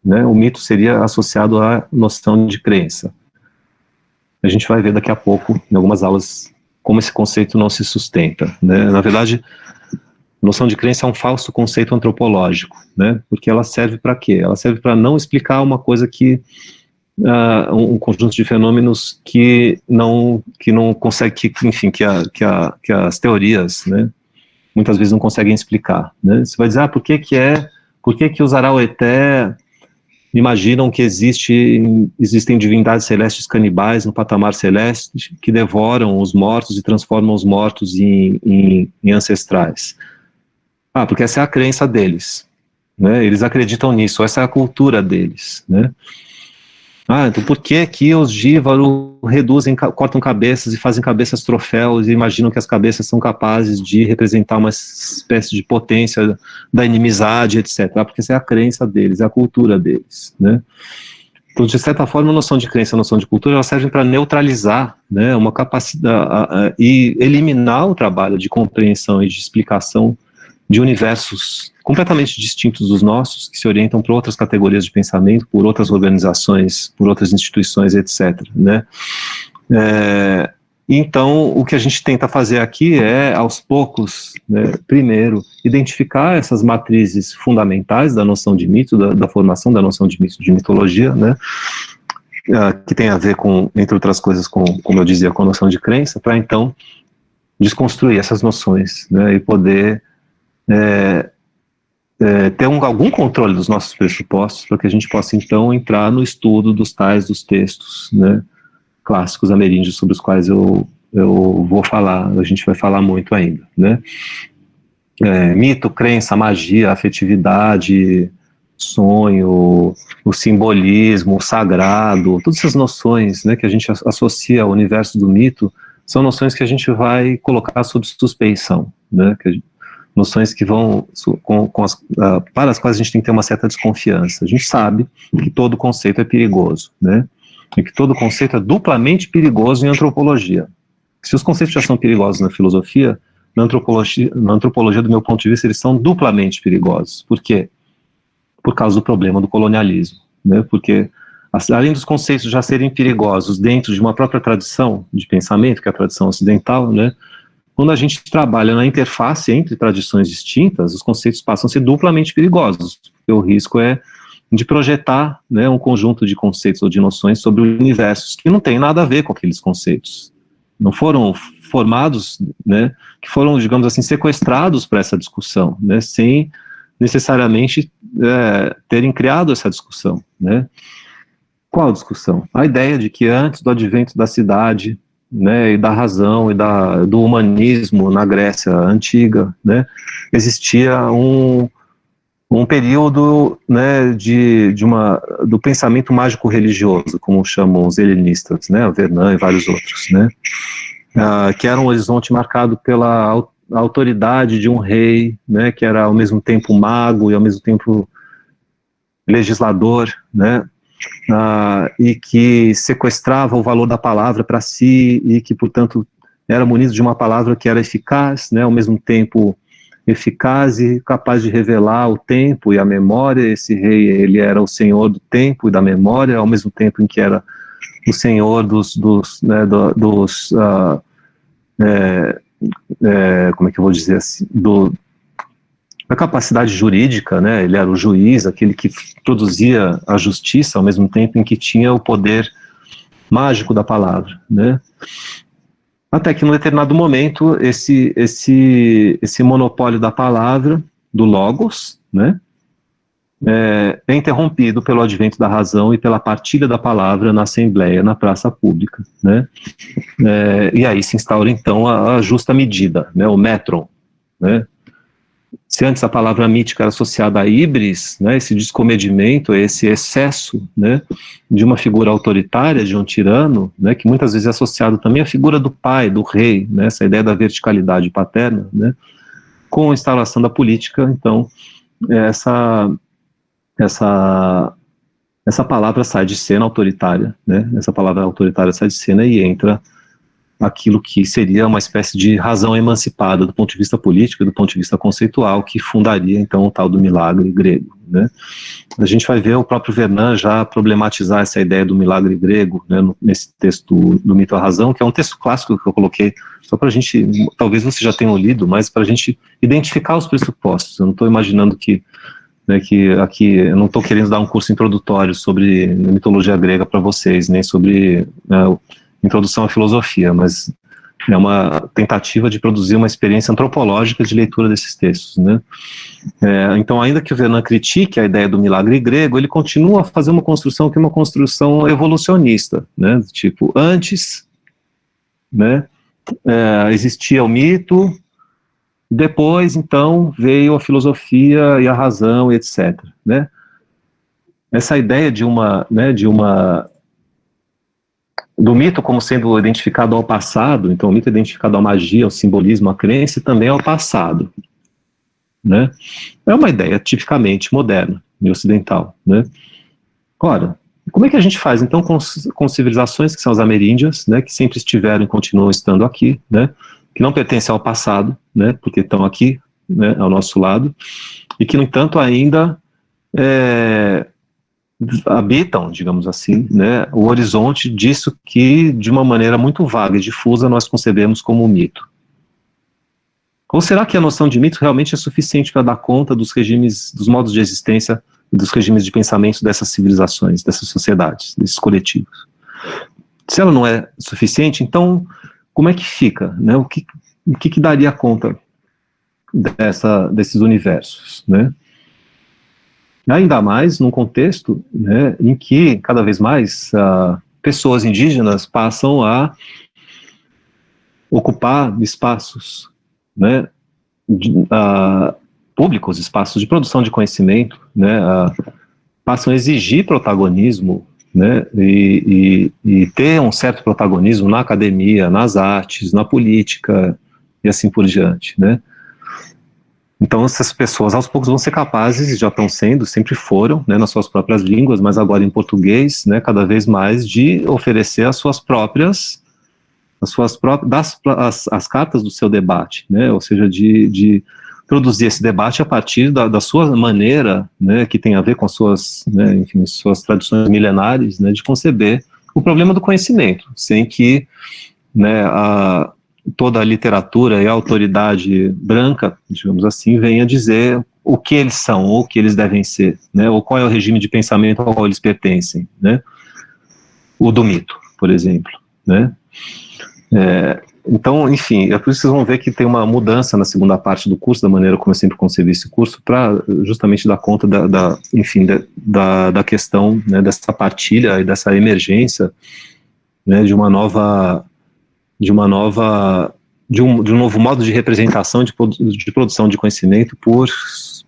né? O mito seria associado à noção de crença. A gente vai ver daqui a pouco, em algumas aulas, como esse conceito não se sustenta, né? Na verdade, a noção de crença é um falso conceito antropológico, né? Porque ela serve para quê? Ela serve para não explicar uma coisa que um conjunto de fenômenos que não consegue, que as teorias, né, muitas vezes não conseguem explicar, né? Você vai dizer, por que os Araueté imaginam que existem divindades celestes canibais no patamar celeste que devoram os mortos e transformam os mortos em ancestrais? Porque essa é a crença deles, né? Eles acreditam nisso, essa é a cultura deles, né? Então por que os Jívaros cortam cabeças e fazem cabeças troféus e imaginam que as cabeças são capazes de representar uma espécie de potência da inimizade, etc. Porque essa é a crença deles, é a cultura deles, né? Então, de certa forma, a noção de crença e a noção de cultura, elas servem para neutralizar, né, uma capacidade e eliminar o trabalho de compreensão e de explicação de universos completamente distintos dos nossos, que se orientam por outras categorias de pensamento, por outras organizações, por outras instituições, etc., né? Então, o que a gente tenta fazer aqui é, aos poucos, né, primeiro, identificar essas matrizes fundamentais da noção de mito, da formação da noção de mito, de mitologia, né, que tem a ver com, entre outras coisas, como eu dizia, com a noção de crença, para então desconstruir essas noções, né, e poder ter algum controle dos nossos pressupostos para que a gente possa então entrar no estudo dos textos, né, clássicos ameríndios sobre os quais eu vou falar, a gente vai falar muito ainda, né. mito, crença, magia, afetividade, sonho, o simbolismo, o sagrado, todas essas noções, né, que a gente associa ao universo do mito, são noções que a gente vai colocar sob suspeição, né, noções que vão, para as quais a gente tem que ter uma certa desconfiança. A gente sabe que todo conceito é perigoso, né, e que todo conceito é duplamente perigoso em antropologia. Se os conceitos já são perigosos na filosofia, na antropologia, do meu ponto de vista, eles são duplamente perigosos. Por quê? Por causa do problema do colonialismo, né? Porque, além dos conceitos já serem perigosos dentro de uma própria tradição de pensamento, que é a tradição ocidental, né? Quando a gente trabalha na interface entre tradições distintas, os conceitos passam a ser duplamente perigosos, porque o risco é de projetar, né, um conjunto de conceitos ou de noções sobre universos que não tem nada a ver com aqueles conceitos. Não foram formados, né, que foram, digamos assim, sequestrados para essa discussão, né, sem necessariamente terem criado essa discussão, né. Qual discussão? A ideia de que antes do advento da cidade, né, e da razão e do humanismo na Grécia antiga, né, existia um período, né, do pensamento mágico-religioso, como chamam os helenistas, né, o Vernon e vários outros, né, que era um horizonte marcado pela autoridade de um rei, né, que era ao mesmo tempo mago e ao mesmo tempo legislador, né, e que sequestrava o valor da palavra para si e que, portanto, era munido de uma palavra que era eficaz, né, ao mesmo tempo eficaz e capaz de revelar o tempo e a memória. Esse rei, ele era o senhor do tempo e da memória, ao mesmo tempo em que era o senhor como é que eu vou dizer assim, da capacidade jurídica, né? Ele era o juiz, aquele que produzia a justiça, ao mesmo tempo em que tinha o poder mágico da palavra, né? Até que, num determinado momento, esse monopólio da palavra, do logos, né, é interrompido pelo advento da razão e pela partilha da palavra na assembleia, na praça pública, né, e aí se instaura, então, a justa medida, né, o metron, né. Se antes a palavra mítica era associada a híbris, né, esse descomedimento, esse excesso, né, de uma figura autoritária, de um tirano, né, que muitas vezes é associado também à figura do pai, do rei, né, essa ideia da verticalidade paterna, né, com a instalação da política, então, essa palavra sai de cena autoritária, né, essa palavra autoritária sai de cena e entra aquilo que seria uma espécie de razão emancipada do ponto de vista político e do ponto de vista conceitual, que fundaria, então, o tal do milagre grego, né. A gente vai ver o próprio Vernon já problematizar essa ideia do milagre grego, né, nesse texto do Mito à Razão, que é um texto clássico que eu coloquei só para a gente, talvez você já tenha lido, mas para a gente identificar os pressupostos. Eu não estou imaginando que aqui, eu não estou querendo dar um curso introdutório sobre mitologia grega para vocês, nem sobre introdução à filosofia, mas é uma tentativa de produzir uma experiência antropológica de leitura desses textos, né? Então, ainda que o Vernon critique a ideia do milagre grego, ele continua a fazer uma construção que é uma construção evolucionista, né? Tipo, antes, né, existia o mito, depois, então, veio a filosofia e a razão, etc., né? Essa ideia do mito como sendo identificado ao passado, então o mito é identificado à magia, ao simbolismo, à crença e também ao passado, né? É uma ideia tipicamente moderna e ocidental, né? Ora, como é que a gente faz então com civilizações que são as ameríndias, né, que sempre estiveram e continuam estando aqui, né, que não pertencem ao passado, né, porque estão aqui, né, ao nosso lado, e que, no entanto, ainda habitam, digamos assim, né, o horizonte disso que, de uma maneira muito vaga e difusa, nós concebemos como mito. Ou será que a noção de mito realmente é suficiente para dar conta dos regimes, dos modos de existência e dos regimes de pensamento dessas civilizações, dessas sociedades, desses coletivos? Se ela não é suficiente, então, como é que fica, né? O que daria conta desses universos, né? Ainda mais num contexto, né, em que cada vez mais pessoas indígenas passam a ocupar espaços, né, públicos, espaços de produção de conhecimento, né, passam a exigir protagonismo, né, e ter um certo protagonismo na academia, nas artes, na política e assim por diante, né. Então essas pessoas aos poucos vão ser capazes, já estão sendo, sempre foram, né, nas suas próprias línguas, mas agora em português, né, cada vez mais, de oferecer as cartas do seu debate, né, ou seja, de produzir esse debate a partir da sua maneira, né, que tem a ver com as suas, né, enfim, suas tradições milenares, né, de conceber o problema do conhecimento, sem que, né, toda a literatura e a autoridade branca, digamos assim, venha dizer o que eles são, ou o que eles devem ser, né, ou qual é o regime de pensamento ao qual eles pertencem, né, o do mito, por exemplo, né. Então, enfim, é por isso que vocês vão ver que tem uma mudança na segunda parte do curso, da maneira como eu sempre concebi esse curso, para justamente dar conta da questão, né, dessa partilha e dessa emergência, né, de um novo modo de representação de produção de conhecimento por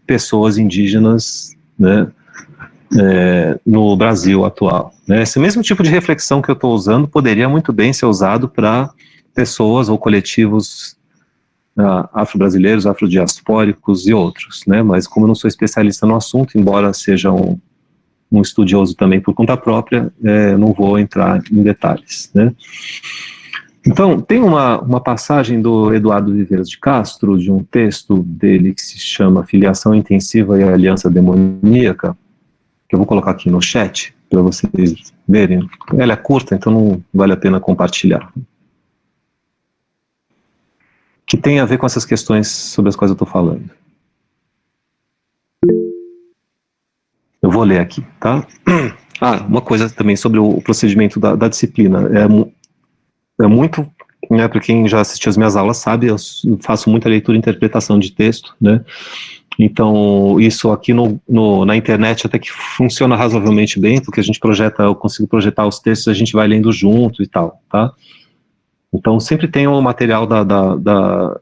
pessoas indígenas, né, no Brasil atual, né. Esse mesmo tipo de reflexão que eu estou usando poderia muito bem ser usado para pessoas ou coletivos afro-brasileiros, afrodiaspóricos e outros, né, mas como eu não sou especialista no assunto, embora seja um estudioso também por conta própria, não vou entrar em detalhes, né. Então, tem uma passagem do Eduardo Viveiros de Castro, de um texto dele que se chama Filiação Intensiva e Aliança Demoníaca, que eu vou colocar aqui no chat, para vocês verem. Ela é curta, então não vale a pena compartilhar. Que tem a ver com essas questões sobre as quais eu estou falando. Eu vou ler aqui, tá? Uma coisa também sobre o procedimento da disciplina. É muito, né, para quem já assistiu as minhas aulas sabe, eu faço muita leitura e interpretação de texto, né? Então, isso aqui na internet até que funciona razoavelmente bem, porque eu consigo projetar os textos, a gente vai lendo junto e tal, tá? Então, sempre tem o material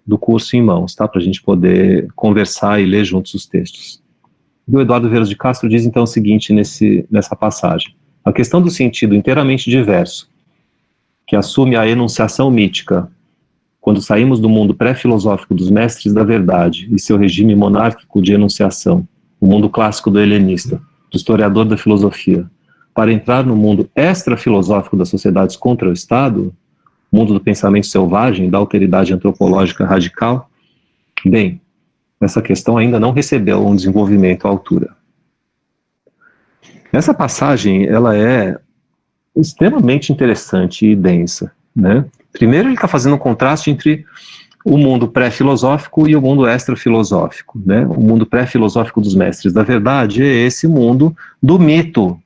do curso em mãos, tá? Para a gente poder conversar e ler juntos os textos. E o Eduardo Viveiros de Castro diz então o seguinte nessa passagem: a questão do sentido inteiramente diverso, que assume a enunciação mítica, quando saímos do mundo pré-filosófico dos mestres da verdade e seu regime monárquico de enunciação, o mundo clássico do helenista, do historiador da filosofia, para entrar no mundo extra-filosófico das sociedades contra o Estado, mundo do pensamento selvagem, da alteridade antropológica radical, bem, essa questão ainda não recebeu um desenvolvimento à altura. Essa passagem, ela é extremamente interessante e densa, né? Primeiro, ele está fazendo um contraste entre o mundo pré-filosófico e o mundo extra-filosófico, né? O mundo pré-filosófico dos mestres da verdade é esse mundo do mito,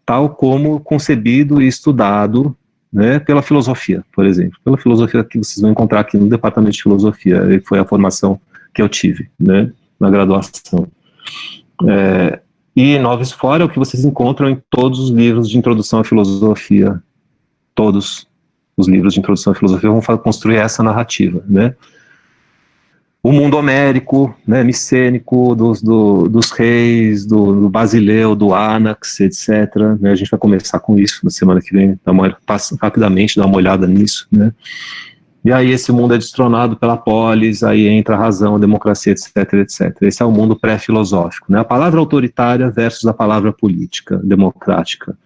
tal como concebido e estudado, né, pela filosofia, por exemplo. Pela filosofia que vocês vão encontrar aqui no departamento de filosofia, que foi a formação que eu tive, né, na graduação. E Noves Fora é o que vocês encontram em todos os livros de introdução à filosofia. Todos os livros de introdução à filosofia vão construir essa narrativa, né. O mundo homérico, né, micênico, dos reis, do Basileu, do Anax, etc. Né, a gente vai começar com isso na semana que vem, rapidamente dar uma olhada nisso, né. E aí esse mundo é destronado pela polis, aí entra a razão, a democracia, etc, etc. Esse é o mundo pré-filosófico, né, a palavra autoritária versus a palavra política, democrática,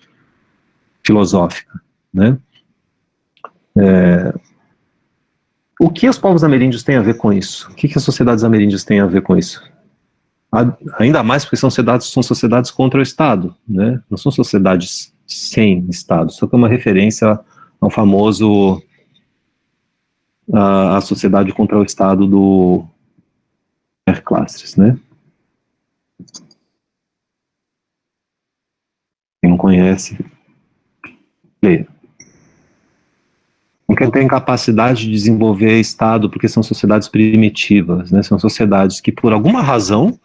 filosófica, né. O que os povos ameríndios têm a ver com isso? O que as sociedades ameríndias têm a ver com isso? Ainda mais porque são sociedades contra o Estado, né? Não são sociedades sem Estado, só que é uma referência ao famoso a sociedade contra o Estado do Clastres, né? Quem não conhece, leia. Não tem capacidade de desenvolver Estado porque são sociedades primitivas, né? São sociedades que, por alguma razão,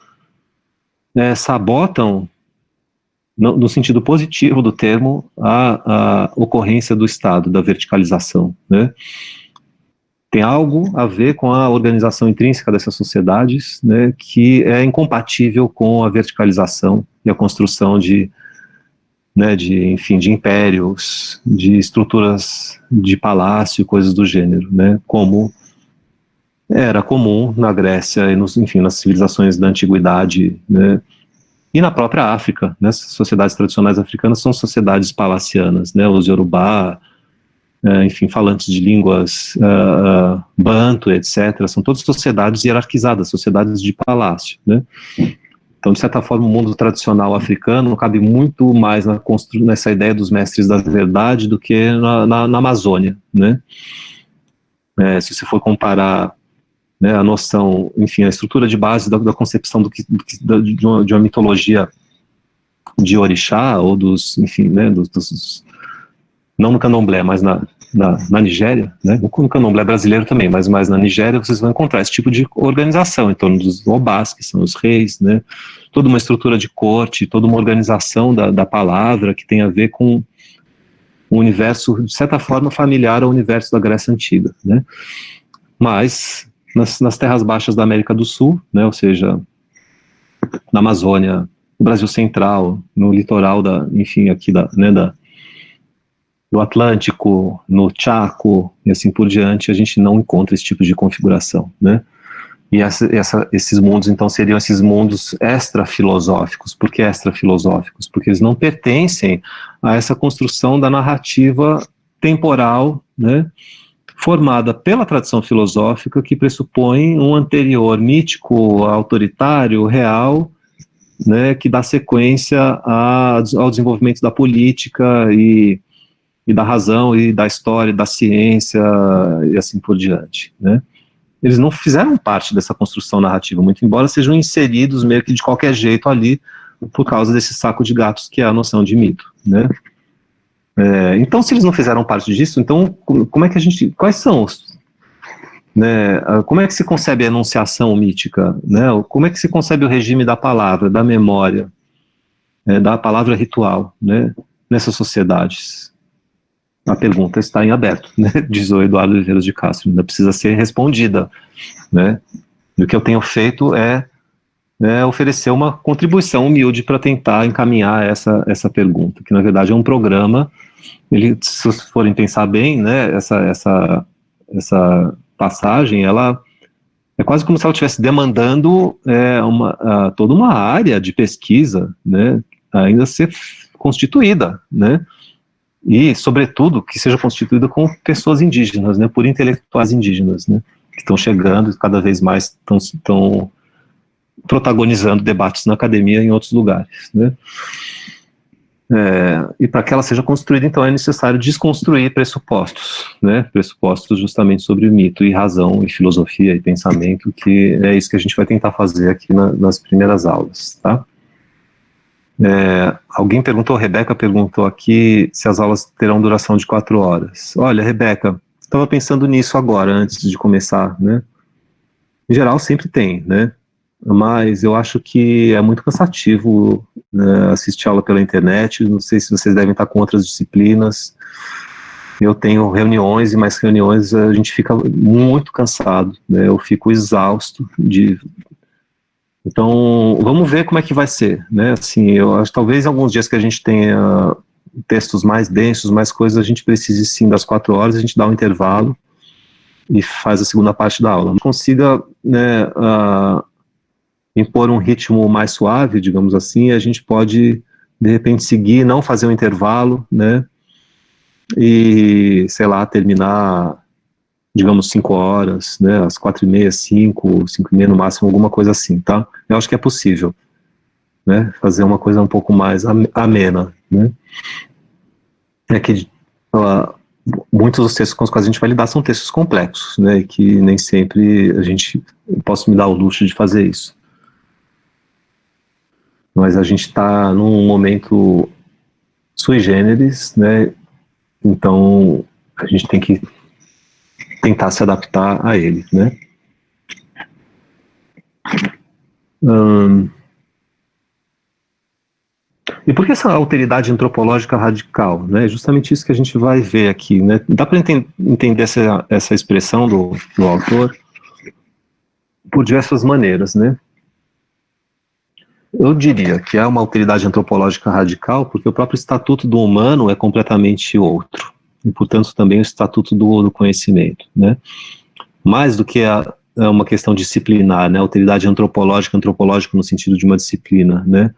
sabotam, no sentido positivo do termo, a ocorrência do Estado, da verticalização, né? tem algo a ver com a organização intrínseca dessas sociedades, né, que é incompatível com a verticalização e a construção enfim, de impérios, de estruturas de palácio e coisas do gênero, né, como era comum na Grécia e enfim, nas civilizações da antiguidade, né, e na própria África, né, as sociedades tradicionais africanas são sociedades palacianas, né, os Yorubá, enfim, falantes de línguas banto, etc., são todas sociedades hierarquizadas, sociedades de palácio, né. Então, de certa forma, o mundo tradicional africano cabe muito mais nessa ideia dos mestres da verdade do que na Amazônia, né. Se você for comparar, né, a noção, enfim, a estrutura de base da concepção de uma mitologia de orixá, ou enfim, né, não no candomblé, mas na Nigéria, né, no candomblé brasileiro também, mas mais na Nigéria, vocês vão encontrar esse tipo de organização em torno dos obás, que são os reis, né, toda uma estrutura de corte, toda uma organização da palavra que tem a ver com um universo, de certa forma, familiar ao universo da Grécia Antiga, né, mas nas terras baixas da América do Sul, né, ou seja, na Amazônia, no Brasil Central, no litoral enfim, aqui do Atlântico, no Chaco, e assim por diante, a gente não encontra esse tipo de configuração, né? E esses mundos, então, seriam esses mundos extrafilosóficos. Por que extrafilosóficos? Porque eles não pertencem a essa construção da narrativa temporal, né, formada pela tradição filosófica, que pressupõe um anterior mítico, autoritário, real, né, que dá sequência ao desenvolvimento da política e da razão, e da história, da ciência, e assim por diante, né. Eles não fizeram parte dessa construção narrativa, muito embora sejam inseridos meio que de qualquer jeito ali, por causa desse saco de gatos que é a noção de mito, né. Então, se eles não fizeram parte disso, então, como é que quais são os, né, como é que se concebe a enunciação mítica, né, como é que se concebe o regime da palavra, da memória, da palavra ritual, né, nessas sociedades? A pergunta está em aberto, né, diz o Eduardo Oliveira de Castro, ainda precisa ser respondida, né, e o que eu tenho feito é oferecer uma contribuição humilde para tentar encaminhar essa pergunta, que na verdade é um programa, se vocês forem pensar bem, né, essa passagem, ela é quase como se ela estivesse demandando toda uma área de pesquisa, né, ainda a ser constituída, né, e, sobretudo, que seja constituída com pessoas indígenas, né, por intelectuais indígenas, né, que estão chegando e cada vez mais estão protagonizando debates na academia e em outros lugares, né. E para que ela seja construída, então, é necessário desconstruir pressupostos, né, pressupostos justamente sobre mito e razão e filosofia e pensamento, que é isso que a gente vai tentar fazer aqui nas primeiras aulas, tá? Alguém perguntou, a Rebeca perguntou aqui se as aulas terão duração de 4 horas. Olha, Rebeca, estava pensando nisso agora, antes de começar, né, em geral sempre tem, né, mas eu acho que é muito cansativo, né, assistir aula pela internet. Não sei se vocês devem estar com outras disciplinas. Eu tenho reuniões e mais reuniões, a gente fica muito cansado, né, eu fico exausto Então, vamos ver como é que vai ser, né, assim, eu acho que talvez alguns dias que a gente tenha textos mais densos, mais coisas, a gente precise sim das 4 horas, a gente dá um intervalo e faz a segunda parte da aula. Consiga, né, impor um ritmo mais suave, digamos assim, e a gente pode, de repente, seguir, não fazer um intervalo, né, e, sei lá, terminar, digamos, 5 horas, né, às 4h30, 5h30 no máximo, alguma coisa assim, tá? Eu acho que é possível, né, fazer uma coisa um pouco mais amena, né. É que muitos dos textos com os quais a gente vai lidar são textos complexos, né, e que nem sempre posso me dar o luxo de fazer isso. Mas a gente está num momento sui generis, né, então a gente tem que tentar se adaptar a ele, né. E por que essa alteridade antropológica radical? Né? É justamente isso que a gente vai ver aqui. Né? Dá para entender essa expressão do autor por diversas maneiras. Né? Eu diria que é uma alteridade antropológica radical porque o próprio estatuto do humano é completamente outro. E, portanto, também o estatuto do conhecimento. Né? Mais do que uma questão disciplinar, né? Alteridade antropológica no sentido de uma disciplina. Né?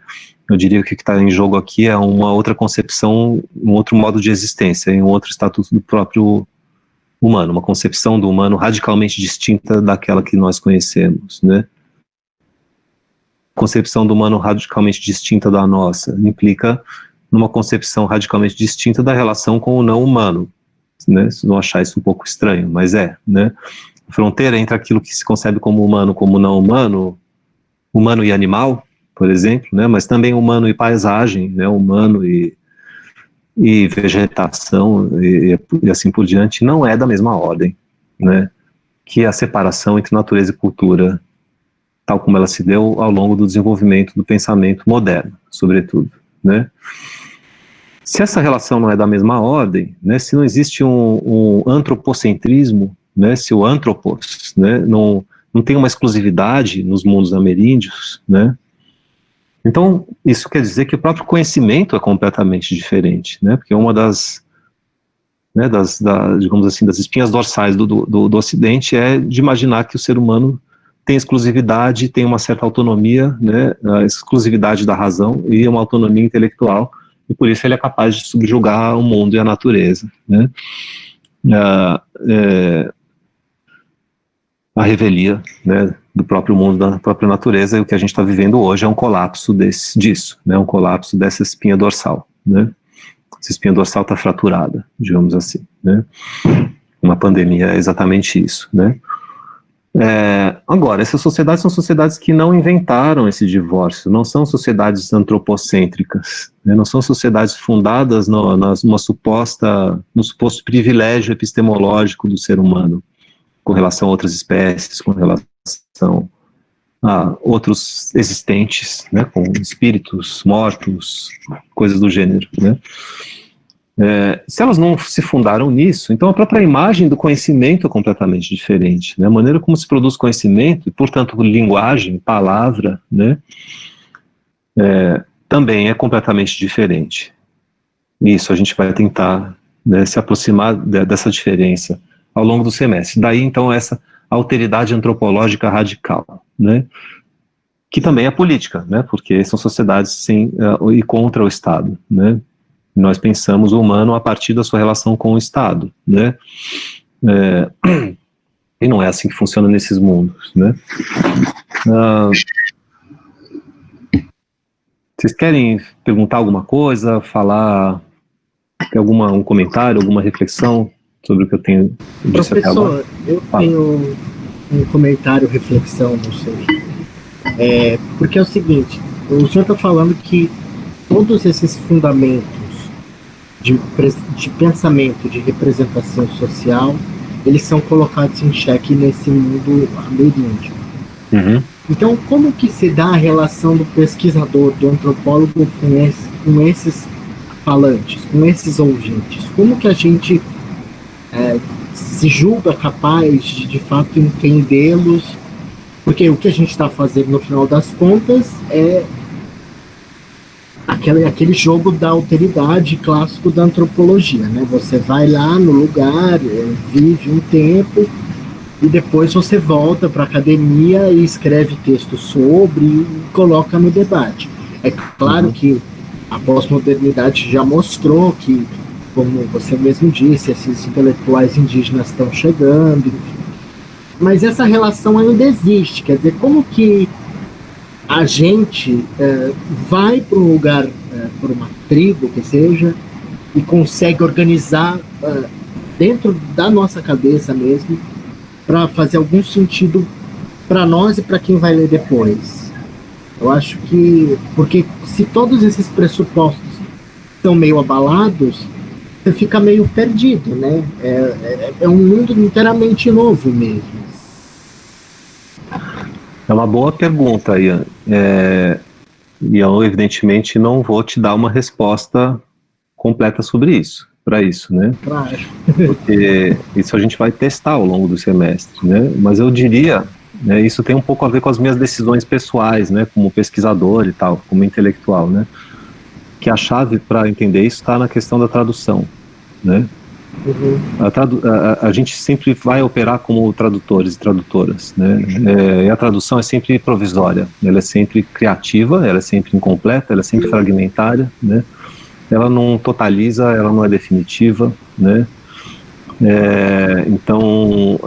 Eu diria que o que está em jogo aqui é uma outra concepção, um outro modo de existência, um outro estatuto do próprio humano, uma concepção do humano radicalmente distinta daquela que nós conhecemos, né? Concepção do humano radicalmente distinta da nossa implica numa concepção radicalmente distinta da relação com o não humano, né? Se não achar isso um pouco estranho, mas né? A fronteira entre aquilo que se concebe como humano, como não humano, humano e animal, por exemplo, né? Mas também humano e paisagem, né? Humano e vegetação e assim por diante, não é da mesma ordem, né? Que a separação entre natureza e cultura, tal como ela se deu ao longo do desenvolvimento do pensamento moderno, sobretudo, né? Se essa relação não é da mesma ordem, né? Se não existe um antropocentrismo, né? Se o antropos, né? Não tem uma exclusividade nos mundos ameríndios, né? Então, isso quer dizer que o próprio conhecimento é completamente diferente, né? Porque uma digamos assim, das espinhas dorsais do Ocidente é de imaginar que o ser humano tem exclusividade, tem uma certa autonomia, né? A exclusividade da razão e uma autonomia intelectual, e por isso ele é capaz de subjugar o mundo e a natureza, né? A revelia, né, do próprio mundo, da própria natureza, e o que a gente está vivendo hoje é um colapso disso, né, um colapso dessa espinha dorsal, né, essa espinha dorsal está fraturada, digamos assim, né, uma pandemia é exatamente isso, né. Agora, essas sociedades são sociedades que não inventaram esse divórcio, não são sociedades antropocêntricas, né, não são sociedades fundadas no suposto privilégio epistemológico do ser humano, com relação a outras espécies, com relação a outros existentes, né, com espíritos mortos, coisas do gênero, né. Se elas não se fundaram nisso, então a própria imagem do conhecimento é completamente diferente, né, a maneira como se produz conhecimento, e portanto linguagem, palavra, né, também é completamente diferente. Isso a gente vai tentar, né, se aproximar dessa diferença ao longo do semestre. Daí, então, essa alteridade antropológica radical, né, que também é política, né, porque são sociedades sem e contra o Estado, né, nós pensamos o humano a partir da sua relação com o Estado, né, e não é assim que funciona nesses mundos, né. Vocês querem perguntar alguma coisa, falar, tem um comentário, alguma reflexão sobre o que eu tenho dito até agora? Professor, eu tenho um comentário, reflexão, não sei. Porque é o seguinte, o senhor está falando que todos esses fundamentos de pensamento, de representação social, eles são colocados em xeque nesse mundo ameríndio. Uhum. Então, como que se dá a relação do pesquisador, do antropólogo com esses falantes, com esses ouvintes? Como que a gente se julga capaz de fato entendê-los, porque o que a gente está fazendo no final das contas é aquele jogo da alteridade clássico da antropologia, né? Você vai lá no lugar, vive um tempo e depois você volta para a academia e escreve texto sobre e coloca no debate. É claro que a pós-modernidade já mostrou que, como você mesmo disse, esses intelectuais indígenas estão chegando, mas essa relação ainda existe. Quer dizer, como que a gente vai para um lugar, para uma tribo que seja, e consegue organizar dentro da nossa cabeça mesmo, para fazer algum sentido para nós e para quem vai ler depois? Eu acho que, porque se todos esses pressupostos estão meio abalados, você fica meio perdido, né? É um mundo inteiramente novo mesmo. É uma boa pergunta, Ian. E eu, evidentemente, não vou te dar uma resposta completa sobre isso, para isso, né? Claro. Porque isso a gente vai testar ao longo do semestre, né? Mas eu diria, né, isso tem um pouco a ver com as minhas decisões pessoais, né, como pesquisador e tal, como intelectual, né? Que a chave para entender isso está na questão da tradução, né? Uhum. A gente sempre vai operar como tradutores e tradutoras, né? E a tradução é sempre provisória, ela é sempre criativa, ela é sempre incompleta, ela é sempre fragmentária, né? Ela não totaliza, ela não é definitiva, né? Então,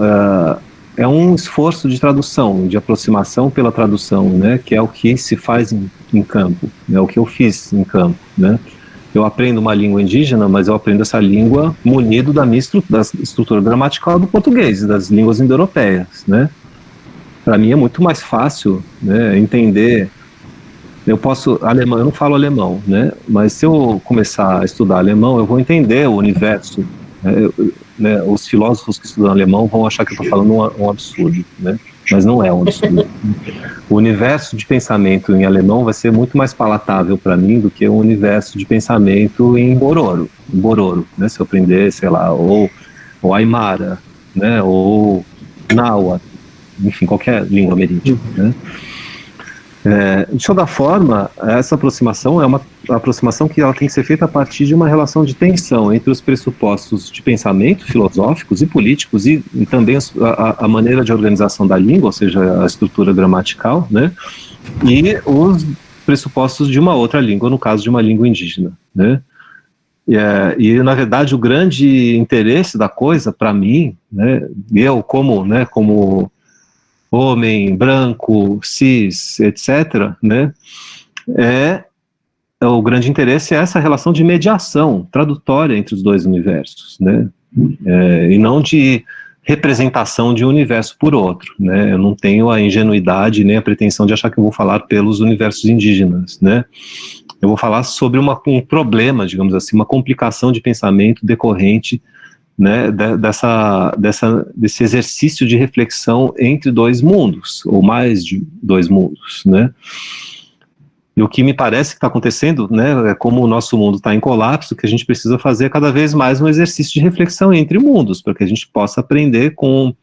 é um esforço de tradução, de aproximação pela tradução, né? Que é o que se faz em campo, é o que eu fiz em campo, né? Eu aprendo uma língua indígena, mas eu aprendo essa língua munido da estrutura gramatical do português, das línguas indo-europeias, né? Para mim é muito mais fácil, né, entender. Eu não falo alemão, né? Mas se eu começar a estudar alemão, eu vou entender o universo. Né, os filósofos que estudam alemão vão achar que eu estou falando um absurdo, né? Mas não é um absurdo. O universo de pensamento em alemão vai ser muito mais palatável para mim do que o universo de pensamento em Bororo, né? Se eu aprender, sei lá, ou Aimara, né? Ou Náhuatl, enfim, qualquer língua ameríndia, né? De toda forma, essa aproximação é uma aproximação que ela tem que ser feita a partir de uma relação de tensão entre os pressupostos de pensamento filosóficos e políticos e também a maneira de organização da língua, ou seja, a estrutura gramatical, né, e os pressupostos de uma outra língua, no caso de uma língua indígena, né. E na verdade o grande interesse da coisa para mim, né, eu como homem, branco, cis, etc., né, o grande interesse é essa relação de mediação tradutória entre os dois universos, né, e não de representação de um universo por outro, né. Eu não tenho a ingenuidade nem a pretensão de achar que eu vou falar pelos universos indígenas, né. Eu vou falar sobre um problema, digamos assim, uma complicação de pensamento decorrente, né, desse exercício de reflexão entre dois mundos, ou mais de dois mundos, né. E o que me parece que está acontecendo, né, é como o nosso mundo está em colapso, que a gente precisa fazer cada vez mais um exercício de reflexão entre mundos, para que a gente possa aprender com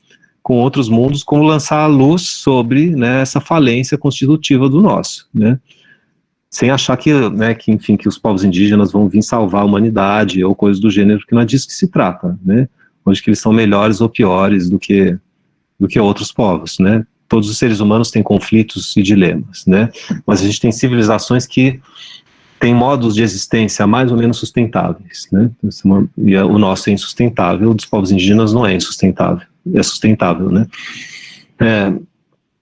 outros mundos, como lançar a luz sobre, né, essa falência constitutiva do nosso, né. Sem achar que, né, enfim, que os povos indígenas vão vir salvar a humanidade ou coisas do gênero, porque não é disso que se trata, né, onde que eles são melhores ou piores do que outros povos, né. Todos os seres humanos têm conflitos e dilemas, né, mas a gente tem civilizações que têm modos de existência mais ou menos sustentáveis, né, e o nosso é insustentável, o dos povos indígenas não é insustentável, é sustentável, né.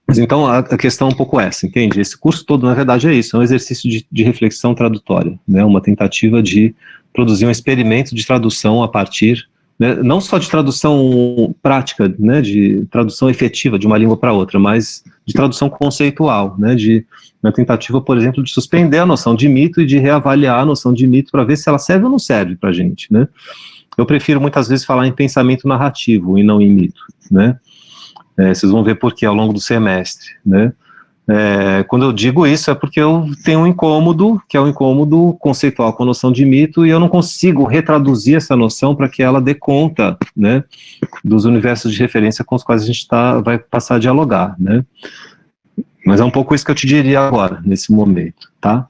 Mas então a questão é um pouco essa, entende? Esse curso todo, na verdade, é isso, é um exercício de reflexão tradutória, né? Uma tentativa de produzir um experimento de tradução a partir, né, não só de tradução prática, né, de tradução efetiva de uma língua para outra, mas de tradução conceitual, né, de uma tentativa, por exemplo, de suspender a noção de mito e de reavaliar a noção de mito para ver se ela serve ou não serve para a gente, né? Eu prefiro muitas vezes falar em pensamento narrativo e não em mito, né? Vocês vão ver por quê ao longo do semestre, né? Quando eu digo isso é porque eu tenho um incômodo, que é um incômodo conceitual com a noção de mito, e eu não consigo retraduzir essa noção para que ela dê conta, né, dos universos de referência com os quais a gente vai passar a dialogar, né? Mas é um pouco isso que eu te diria agora, nesse momento, tá?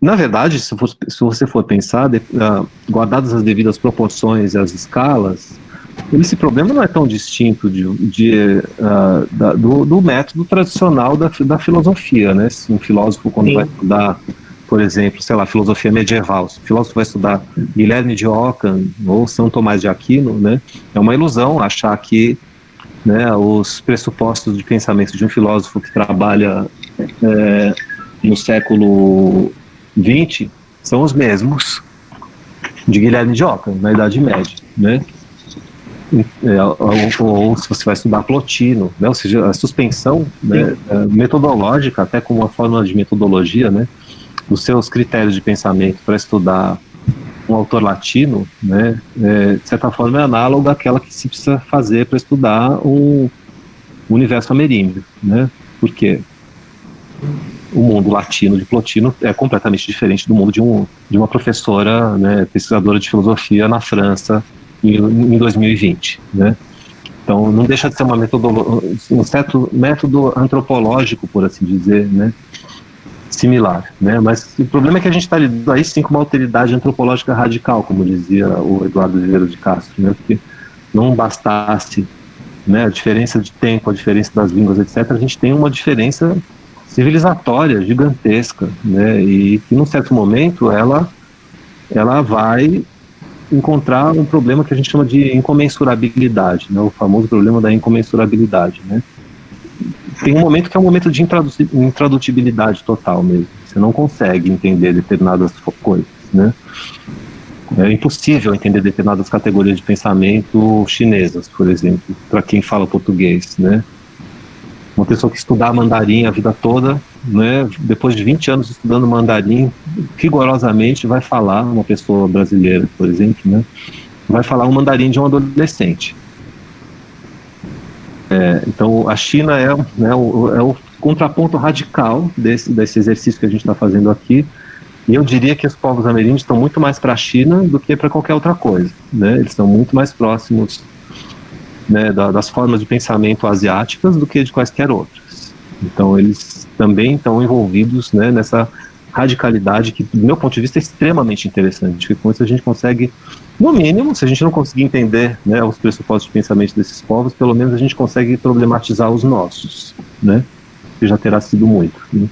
Na verdade, se você for pensar, guardadas as devidas proporções e as escalas, esse problema não é tão distinto do método tradicional da filosofia, né? Se um filósofo, quando vai estudar, por exemplo, sei lá, filosofia medieval, se o filósofo vai estudar Guilherme de Ockham ou São Tomás de Aquino, né? É uma ilusão achar que, né, os pressupostos de pensamento de um filósofo que trabalha no século XX são os mesmos de Guilherme de Ockham, na Idade Média, né? Ou se você vai estudar Plotino, né? Ou seja, a suspensão, né, metodológica, até como uma forma de metodologia, né, dos seus critérios de pensamento para estudar um autor latino, né, de certa forma é análoga àquela que se precisa fazer para estudar o universo ameríndio, né? Por quê? o mundo latino de Plotino é completamente diferente do mundo de uma professora, né, pesquisadora de filosofia na França em 2020, né? Então, não deixa de ser um certo método antropológico, por assim dizer, né, similar, né? Mas o problema é que a gente está lidando aí sim com uma alteridade antropológica radical, como dizia o Eduardo Vieira de Castro, né? Porque não bastasse, né, a diferença de tempo, a diferença das línguas, etc., a gente tem uma diferença civilizatória gigantesca, né? E que, num certo momento, ela vai encontrar um problema que a gente chama de incomensurabilidade, né? O famoso problema da incomensurabilidade, né? Tem um momento que é um momento de intradutibilidade total mesmo. Você não consegue entender determinadas coisas, né? É impossível entender determinadas categorias de pensamento chinesas, por exemplo, para quem fala português, né? Uma pessoa que estudar mandarim a vida toda, né, depois de 20 anos estudando mandarim, rigorosamente vai falar, uma pessoa brasileira, por exemplo, né, vai falar um mandarim de um adolescente. Então, a China é o contraponto radical desse exercício que a gente está fazendo aqui, e eu diria que os povos ameríndios estão muito mais para a China do que para qualquer outra coisa, né, eles estão muito mais próximos, né, das formas de pensamento asiáticas do que de quaisquer outras. Então, eles também estão envolvidos, né, nessa radicalidade que, do meu ponto de vista, é extremamente interessante, porque com isso a gente consegue, no mínimo, se a gente não conseguir entender, né, os pressupostos de pensamento desses povos, pelo menos a gente consegue problematizar os nossos, né, que já terá sido muito. Né?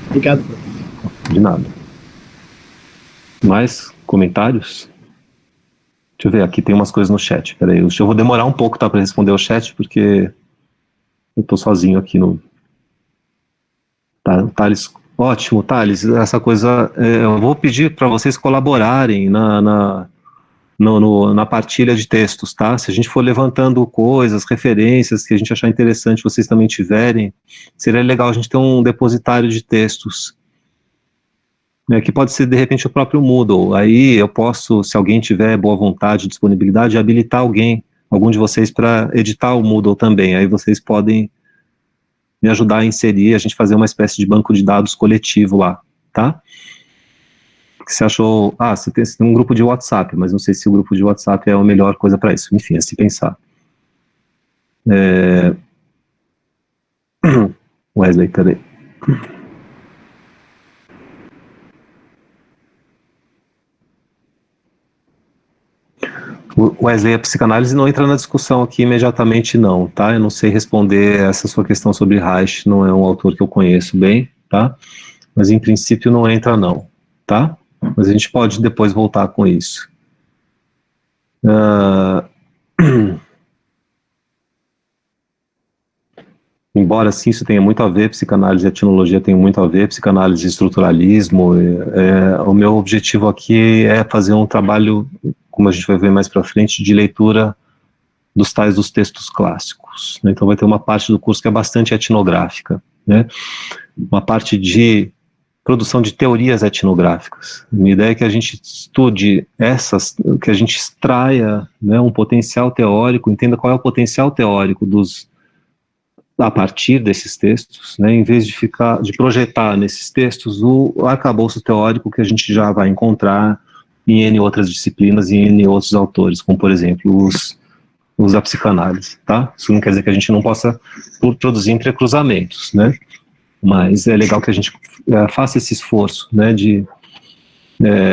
Obrigado, professor. De nada. Mais comentários? Deixa eu ver, aqui tem umas coisas no chat, peraí, eu vou demorar um pouco, tá, para responder o chat, porque eu tô sozinho aqui no... Tá, Thales, ótimo, Thales, essa coisa, eu vou pedir para vocês colaborarem na partilha de textos, tá? Se a gente for levantando coisas, referências que a gente achar interessante, vocês também tiverem, seria legal a gente ter um depositário de textos, que pode ser, de repente, o próprio Moodle. Aí eu posso, se alguém tiver boa vontade, disponibilidade, habilitar algum de vocês para editar o Moodle também. Aí vocês podem me ajudar a inserir, a gente fazer uma espécie de banco de dados coletivo lá, tá? O que você achou? Você tem um grupo de WhatsApp, mas não sei se o grupo de WhatsApp é a melhor coisa para isso. Enfim, é se pensar. Wesley, cadê? Wesley, a psicanálise não entra na discussão aqui imediatamente não, tá? Eu não sei responder essa sua questão sobre Reich, não é um autor que eu conheço bem, tá? Mas em princípio não entra não, tá? Mas a gente pode depois voltar com isso. Embora sim, isso tenha muito a ver, psicanálise e etnologia tem muito a ver, psicanálise e estruturalismo, o meu objetivo aqui é fazer um trabalho, como a gente vai ver mais para frente, de leitura dos textos clássicos, né? Então vai ter uma parte do curso que é bastante etnográfica, né? Uma parte de produção de teorias etnográficas. A minha ideia é que a gente estude que a gente extraia, né, um potencial teórico, entenda qual é o potencial teórico a partir desses textos, né, em vez de projetar nesses textos o arcabouço teórico que a gente já vai encontrar em N outras disciplinas e em N outros autores, como, por exemplo, os da psicanálise, tá? Isso não quer dizer que a gente não possa produzir entrecruzamentos, né? Mas é legal que a gente faça esse esforço, né,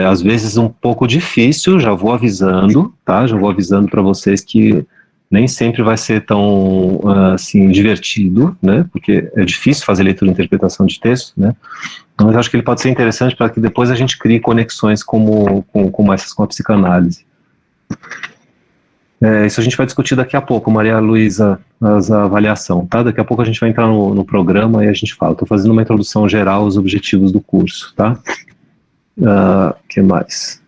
às vezes um pouco difícil, já vou avisando, tá? Já vou avisando para vocês que nem sempre vai ser tão, assim, divertido, né? Porque é difícil fazer leitura e interpretação de texto, né? Mas acho que ele pode ser interessante para que depois a gente crie conexões como essas com a psicanálise. Isso a gente vai discutir daqui a pouco, Maria Luísa, a avaliação, tá? Daqui a pouco a gente vai entrar no programa e a gente fala. Estou fazendo uma introdução geral aos objetivos do curso, tá? Que mais?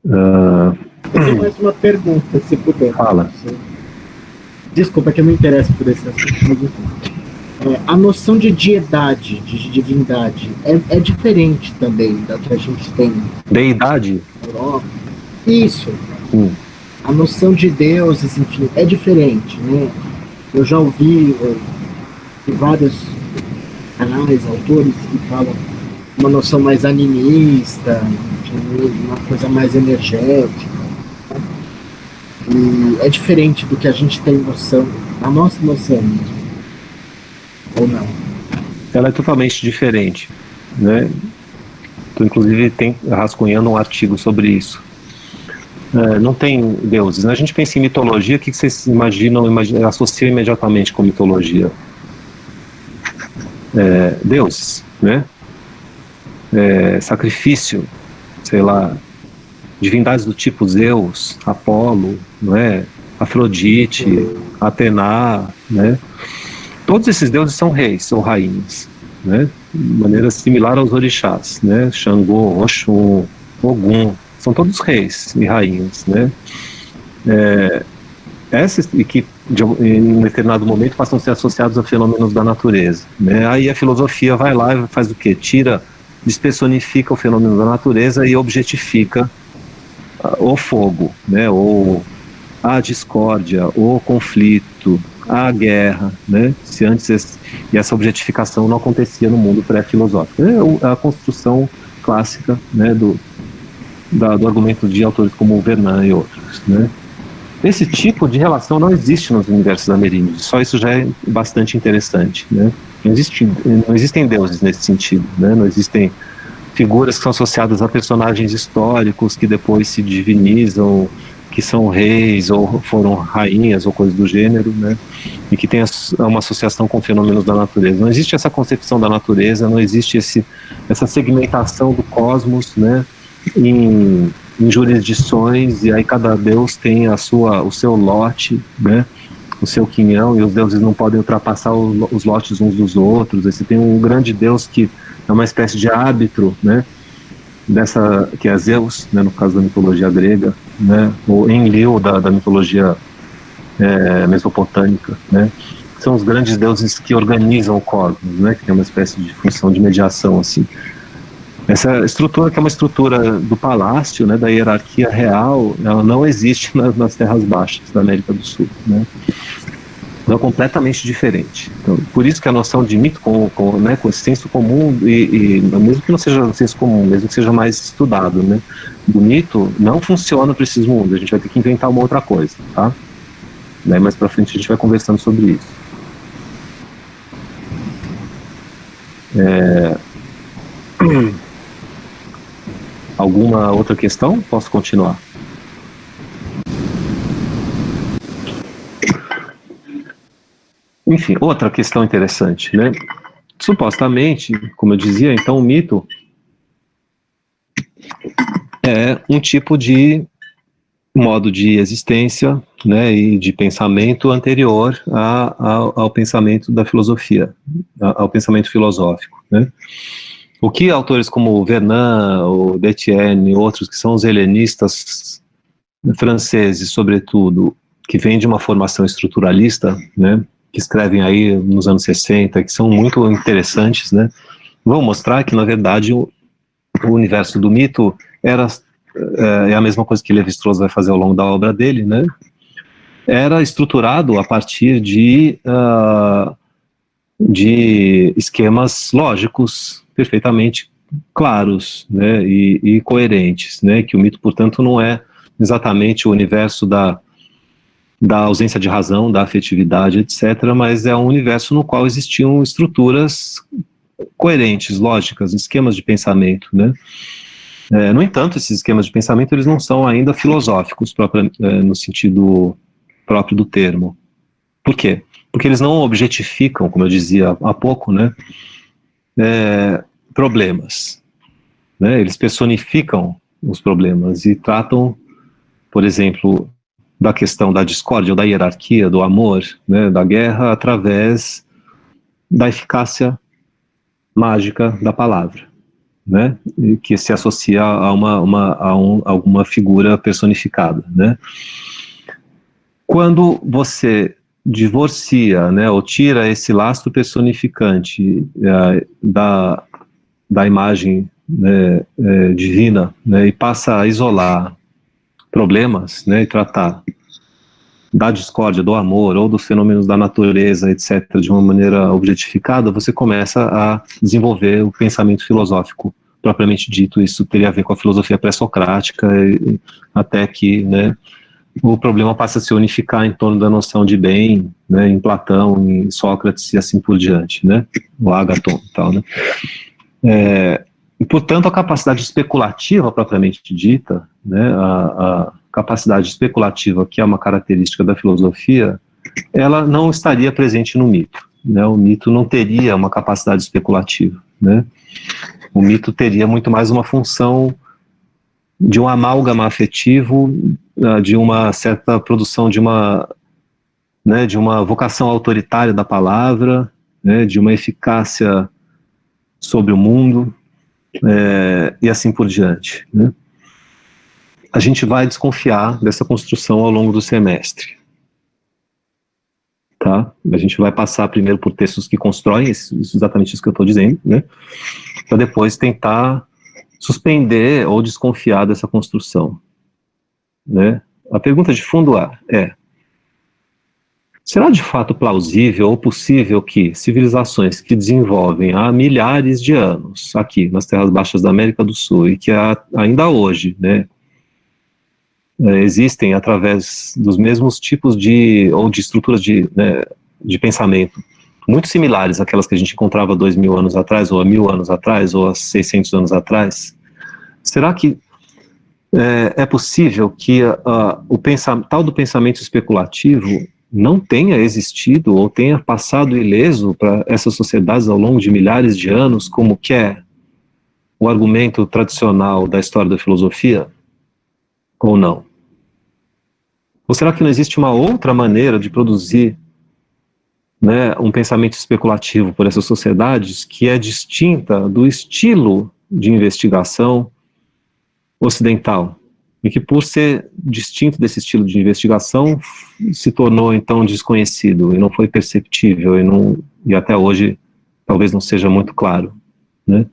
Eu tenho mais uma pergunta, se puder. Fala. Desculpa que eu não me interesso por esse assunto. A noção de diedade, de divindade, é diferente também da que a gente tem Deidade? na Europa. Isso. a noção de deuses, enfim, é diferente, né? Eu já ouvi de vários canais, autores que falam uma noção mais animista, uma coisa mais energética. E é diferente do que a gente tem noção, a nossa noção mesmo. Ou não? Ela é totalmente diferente, né? Estou, inclusive, rascunhando um artigo sobre isso. Não tem deuses, né? A gente pensa em mitologia, o que vocês associam imediatamente com mitologia? Deuses, né? Sacrifício, sei lá, divindades do tipo Zeus, Apolo, não é? Afrodite, Atena, né? Todos esses deuses são reis ou rainhas, né? De maneira similar aos orixás, né? Xangô, Oxum, Ogum, são todos reis e rainhas, né? Essas e que em um determinado momento passam a ser associados a fenômenos da natureza, né? Aí a filosofia vai lá e faz o quê? Despersonifica o fenômeno da natureza e objetifica o fogo, né? Ou a discórdia, o conflito, a guerra, né? Se antes essa objetificação não acontecia no mundo pré-filosófico. É a construção clássica, né, do argumento de autores como o Vernon e outros, né? Esse tipo de relação não existe nos universos ameríndios, só isso já é bastante interessante, né? Não existem deuses nesse sentido, né? Não existem figuras que são associadas a personagens históricos que depois se divinizam, que são reis ou foram rainhas ou coisas do gênero, né? E que tem uma associação com fenômenos da natureza. Não existe essa concepção da natureza, não existe essa segmentação do cosmos, né? Em jurisdições, e aí cada deus tem o seu lote, né? O seu quinhão, e os deuses não podem ultrapassar os lotes uns dos outros. Aí você tem um grande deus que é uma espécie de árbitro, né? Que é Zeus, né, no caso da mitologia grega, né, ou Enlil da mitologia mesopotâmica, né, são os grandes deuses que organizam o cosmos, né, que tem uma espécie de função de mediação, assim. Essa estrutura, que é uma estrutura do palácio, né, da hierarquia real, ela não existe nas terras baixas da América do Sul, né. Então, é completamente diferente. Então, por isso que a noção de mito né, com esse senso comum, e mesmo que não seja senso comum, mesmo que seja mais estudado, né, o mito não funciona para esses mundos. A gente vai ter que inventar uma outra coisa, tá? Daí mais para frente a gente vai conversando sobre isso. Alguma outra questão? Posso continuar? Enfim, outra questão interessante, né? Supostamente, como eu dizia, então o mito é um tipo de modo de existência, né, e de pensamento anterior ao pensamento da filosofia, ao pensamento filosófico, né? O que autores como o Vernon, o Detienne e outros, que são os helenistas franceses, sobretudo, que vêm de uma formação estruturalista, né, que escrevem aí nos anos 60, que são muito interessantes, né, vão mostrar que, na verdade, o universo do mito é a mesma coisa que Lévi-Strauss vai fazer ao longo da obra dele, né, era estruturado a partir de esquemas lógicos perfeitamente claros, né, e coerentes, né, que o mito, portanto, não é exatamente o universo da ausência de razão, da afetividade, etc., mas é um universo no qual existiam estruturas coerentes, lógicas, esquemas de pensamento, né. No entanto, esses esquemas de pensamento, eles não são ainda filosóficos, no sentido próprio do termo. Por quê? Porque eles não objetificam, como eu dizia há pouco, né, problemas, né, eles personificam os problemas e tratam, por exemplo, da questão da discórdia ou da hierarquia, do amor, né, da guerra, através da eficácia mágica da palavra, né, que se associa a alguma figura personificada, né. Quando você divorcia, né, ou tira esse lastro personificante da imagem, né, divina, né, e passa a isolar problemas, né, e tratar da discórdia, do amor ou dos fenômenos da natureza, etc., de uma maneira objetificada, você começa a desenvolver o pensamento filosófico propriamente dito. Isso teria a ver com a filosofia pré-socrática, até que, né, o problema passa a se unificar em torno da noção de bem, né, em Platão, em Sócrates e assim por diante, né, o Ágaton e tal, né. E, portanto, a capacidade especulativa propriamente dita, né, a capacidade especulativa, que é uma característica da filosofia, ela não estaria presente no mito, né? O mito não teria uma capacidade especulativa, né? O mito teria muito mais uma função de um amálgama afetivo, de uma certa produção de uma, né, de uma vocação autoritária da palavra, né, de uma eficácia sobre o mundo, e assim por diante, né? A gente vai desconfiar dessa construção ao longo do semestre, tá? A gente vai passar primeiro por textos que constroem exatamente isso que eu estou dizendo, né? Para depois tentar suspender ou desconfiar dessa construção, né? A pergunta de fundo é: será de fato plausível ou possível que civilizações que desenvolvem há milhares de anos aqui nas terras baixas da América do Sul e que ainda hoje, né, existem através dos mesmos tipos de estruturas né, de pensamento muito similares àquelas que a gente encontrava 2000 anos atrás, ou há 1000 anos atrás, ou há 600 anos atrás, será que é possível que o tal do pensamento especulativo não tenha existido ou tenha passado ileso para essas sociedades ao longo de milhares de anos, como que é o argumento tradicional da história da filosofia? Ou não? Ou será que não existe uma outra maneira de produzir, né, um pensamento especulativo por essas sociedades que é distinta do estilo de investigação ocidental? E que, por ser distinto desse estilo de investigação, se tornou então desconhecido e não foi perceptível e até hoje talvez não seja muito claro, né?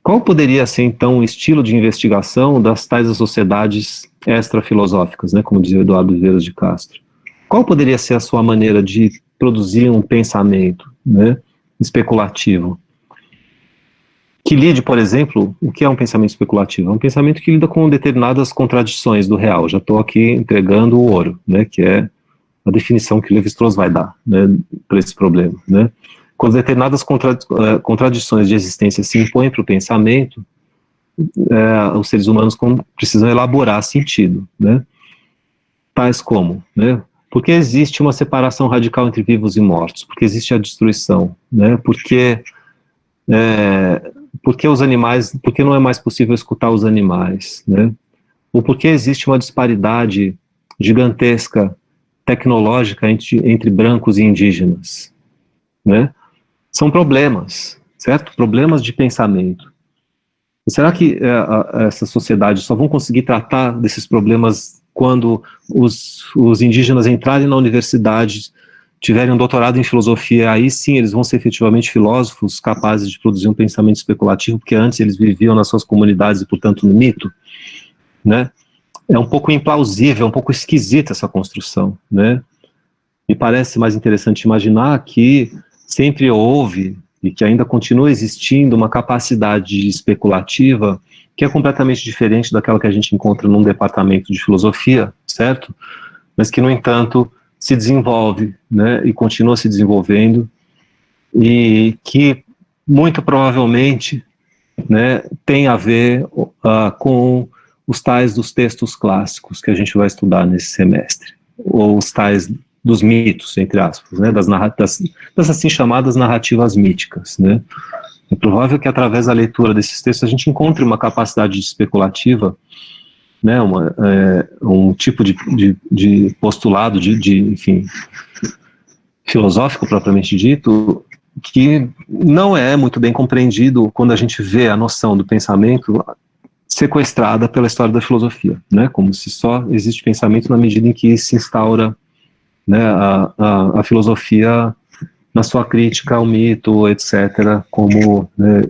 Qual poderia ser, então, o estilo de investigação das tais sociedades extrafilosóficas, né, como dizia Eduardo Vieira de Castro? Qual poderia ser a sua maneira de produzir um pensamento, né, especulativo? Que lide, por exemplo, o que é um pensamento especulativo? É um pensamento que lida com determinadas contradições do real. Já estou aqui entregando o ouro, né, que é a definição que o Lévi-Strauss vai dar, né, para esse problema, né? Quando determinadas contradições de existência se impõem para o pensamento, os seres humanos precisam elaborar sentido, né? Tais como, né? Porque existe uma separação radical entre vivos e mortos? Porque existe a destruição, né? Porque os animais, porque não é mais possível escutar os animais, né? Ou porque existe uma disparidade gigantesca tecnológica entre brancos e indígenas, né? São problemas, certo? Problemas de pensamento. E será que essas sociedades só vão conseguir tratar desses problemas quando os indígenas entrarem na universidade, tiverem um doutorado em filosofia? Aí sim eles vão ser efetivamente filósofos capazes de produzir um pensamento especulativo, porque antes eles viviam nas suas comunidades e, portanto, no mito, né? É um pouco implausível, um pouco esquisita essa construção, né? Me parece mais interessante imaginar que sempre houve e que ainda continua existindo uma capacidade especulativa que é completamente diferente daquela que a gente encontra num departamento de filosofia, certo? Mas que, no entanto, se desenvolve, né, e continua se desenvolvendo, e que muito provavelmente, né, tem a ver com os tais dos textos clássicos que a gente vai estudar nesse semestre, ou os tais dos mitos, entre aspas, né, das assim chamadas narrativas míticas, né. É provável que através da leitura desses textos a gente encontre uma capacidade especulativa, né, um tipo de postulado, enfim, filosófico propriamente dito, que não é muito bem compreendido quando a gente vê a noção do pensamento sequestrada pela história da filosofia, né, como se só existe pensamento na medida em que se instaura, né, a filosofia na sua crítica ao mito, etc., como, né,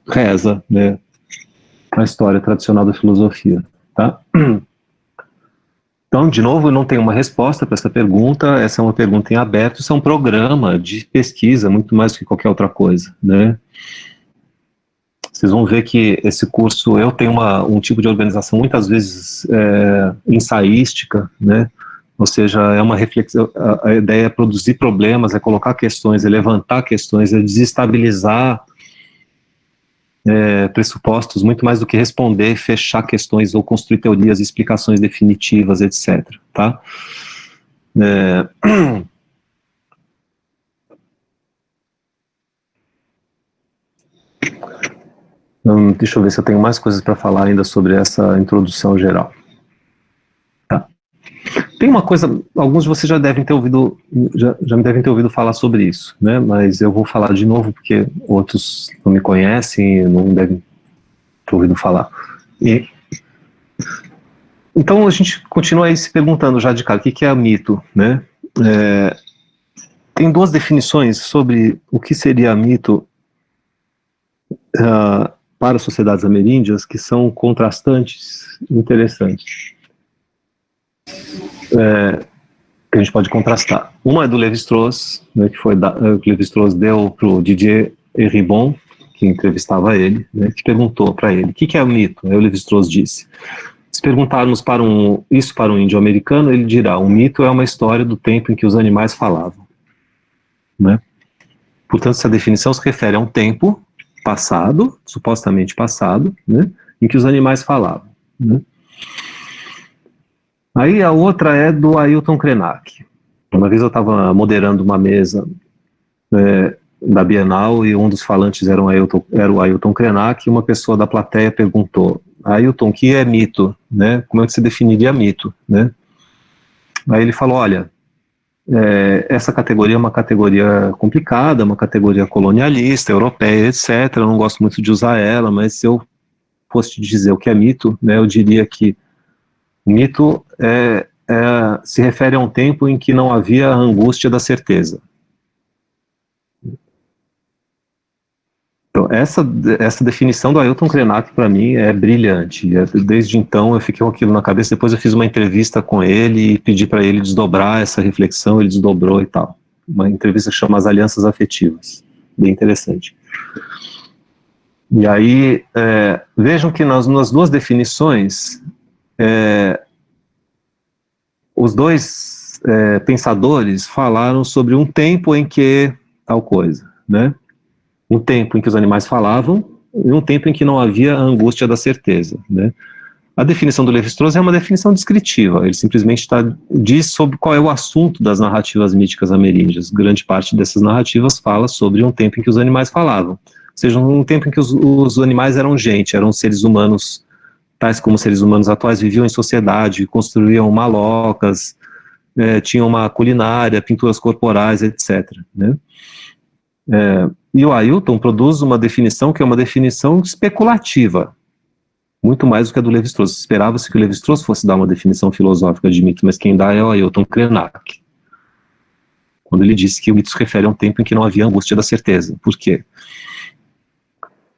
reza, né, a história tradicional da filosofia, tá? Então, de novo, eu não tenho uma resposta para essa pergunta, essa é uma pergunta em aberto, isso é um programa de pesquisa, muito mais do que qualquer outra coisa, né? Vocês vão ver que esse curso, eu tenho um tipo de organização muitas vezes ensaística, né? Ou seja, é uma reflexão, a ideia é produzir problemas, é colocar questões, é levantar questões, é desestabilizar pressupostos, muito mais do que responder, fechar questões ou construir teorias e explicações definitivas, etc. Tá? Deixa eu ver se eu tenho mais coisas para falar ainda sobre essa introdução geral. Tá. Tem uma coisa, alguns de vocês já devem ter ouvido, já me devem ter ouvido falar sobre isso, né? Mas eu vou falar de novo porque outros não me conhecem e não devem ter ouvido falar. Então a gente continua aí se perguntando já de cara, o que é mito, né? Tem duas definições sobre o que seria mito para as sociedades ameríndias que são contrastantes e interessantes. Que a gente pode contrastar. Uma é do Lévi-Strauss, né, que o Lévi-Strauss deu para o Didier Eribon, que entrevistava ele, né, que perguntou para ele, o que é o mito? Aí o Lévi-Strauss disse, se perguntarmos isso para um índio americano, ele dirá, um mito é uma história do tempo em que os animais falavam. Né? Portanto, essa definição se refere a um tempo passado, supostamente passado, né, em que os animais falavam. Né? Aí a outra é do Ailton Krenak. Uma vez eu estava moderando uma mesa da Bienal e um dos falantes era o Ailton Krenak e uma pessoa da plateia perguntou, Ailton, o que é mito? Né? Como é que você definiria mito? Né? Aí ele falou, olha, essa categoria é uma categoria complicada, uma categoria colonialista, europeia, etc. Eu não gosto muito de usar ela, mas se eu fosse te dizer o que é mito, né, eu diria que mito se refere a um tempo em que não havia a angústia da certeza. Então, essa definição do Ailton Krenak, para mim, é brilhante. Desde então, eu fiquei com aquilo na cabeça. Depois eu fiz uma entrevista com ele e pedi para ele desdobrar essa reflexão, ele desdobrou e tal. Uma entrevista que chama As Alianças Afetivas. Bem interessante. E aí, vejam que nas duas definições, os dois pensadores falaram sobre um tempo em que tal coisa, né? Um tempo em que os animais falavam e um tempo em que não havia a angústia da certeza, né? A definição do Lévi-Strauss é uma definição descritiva, ele simplesmente diz sobre qual é o assunto das narrativas míticas ameríndias. Grande parte dessas narrativas fala sobre um tempo em que os animais falavam, ou seja, um tempo em que os animais eram gente, eram seres humanos, tais como seres humanos atuais, viviam em sociedade, construíam malocas, tinham uma culinária, pinturas corporais, etc. Né? E o Ailton produz uma definição que é uma definição especulativa, muito mais do que a do Lévi-Strauss. Esperava-se que o Lévi-Strauss fosse dar uma definição filosófica de mito, mas quem dá é o Ailton Krenak, quando ele disse que o mito se refere a um tempo em que não havia angústia da certeza. Por quê?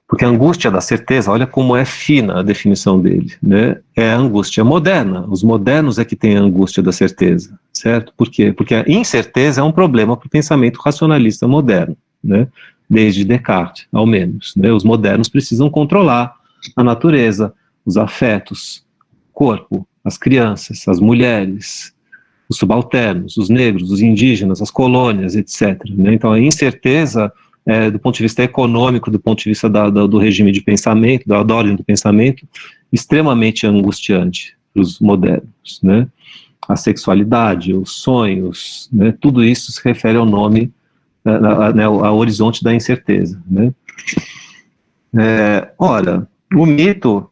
Porque a angústia da certeza, olha como é fina a definição dele, né? É a angústia moderna. Os modernos é que têm a angústia da certeza, certo? Por quê? Porque a incerteza é um problema para o pensamento racionalista moderno, né? Desde Descartes, ao menos. Né? Os modernos precisam controlar a natureza, os afetos, o corpo, as crianças, as mulheres, os subalternos, os negros, os indígenas, as colônias, etc. Né? Então a incerteza, do ponto de vista econômico, do ponto de vista do regime de pensamento, da ordem do pensamento, extremamente angustiante para os modernos. Né? A sexualidade, os sonhos, né? Tudo isso se refere ao nome, ao horizonte da incerteza. Né? Ora, o mito,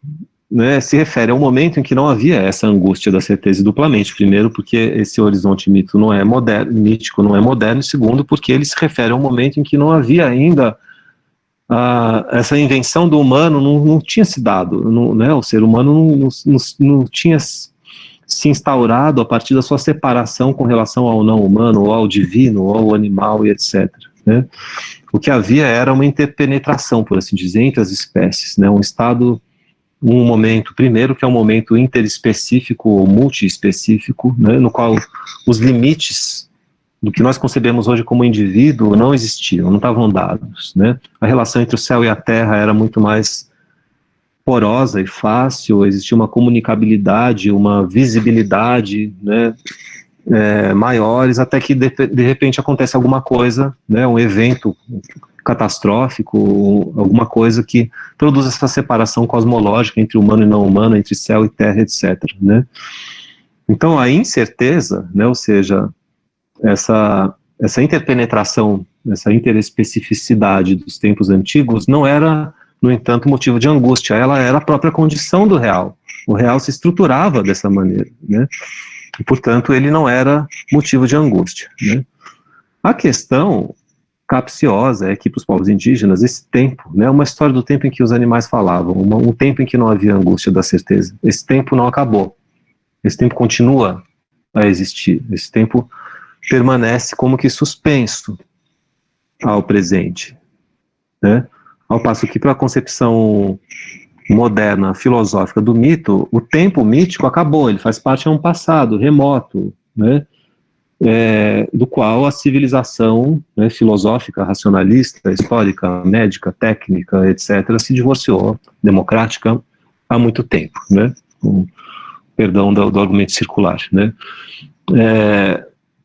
né, se refere a um momento em que não havia essa angústia da certeza duplamente. Primeiro, porque esse horizonte mítico não é moderno, e segundo, porque ele se refere a um momento em que não havia ainda essa invenção do humano, não tinha se dado, né, o ser humano não tinha se instaurado a partir da sua separação com relação ao não humano, ou ao divino, ou ao animal, e etc. Né? O que havia era uma interpenetração, por assim dizer, entre as espécies, né, um estado um momento, primeiro, que é um momento interespecífico ou multiespecífico, né, no qual os limites do que nós concebemos hoje como indivíduo não existiam, não estavam dados, né? A relação entre o céu e a terra era muito mais porosa e fácil, existia uma comunicabilidade, uma visibilidade, né, maiores, até que de repente acontece alguma coisa, né, um evento catastrófico, alguma coisa que produz essa separação cosmológica entre humano e não humano, entre céu e terra, etc., né? Então a incerteza, né, ou seja, essa interpenetração, essa interespecificidade dos tempos antigos não era, no entanto, motivo de angústia, ela era a própria condição do real. O real se estruturava dessa maneira, né? E, portanto, ele não era motivo de angústia, né? A questão capciosa é que, para os povos indígenas, esse tempo, né, uma história do tempo em que os animais falavam, um tempo em que não havia angústia da certeza, esse tempo não acabou, esse tempo continua a existir, esse tempo permanece como que suspenso ao presente, né? Ao passo que, para a concepção moderna, filosófica do mito, o tempo mítico acabou, ele faz parte de um passado remoto, né, do qual a civilização, né, filosófica, racionalista, histórica, médica, técnica, etc., se divorciou, democrática, há muito tempo, né, com perdão do argumento circular, né.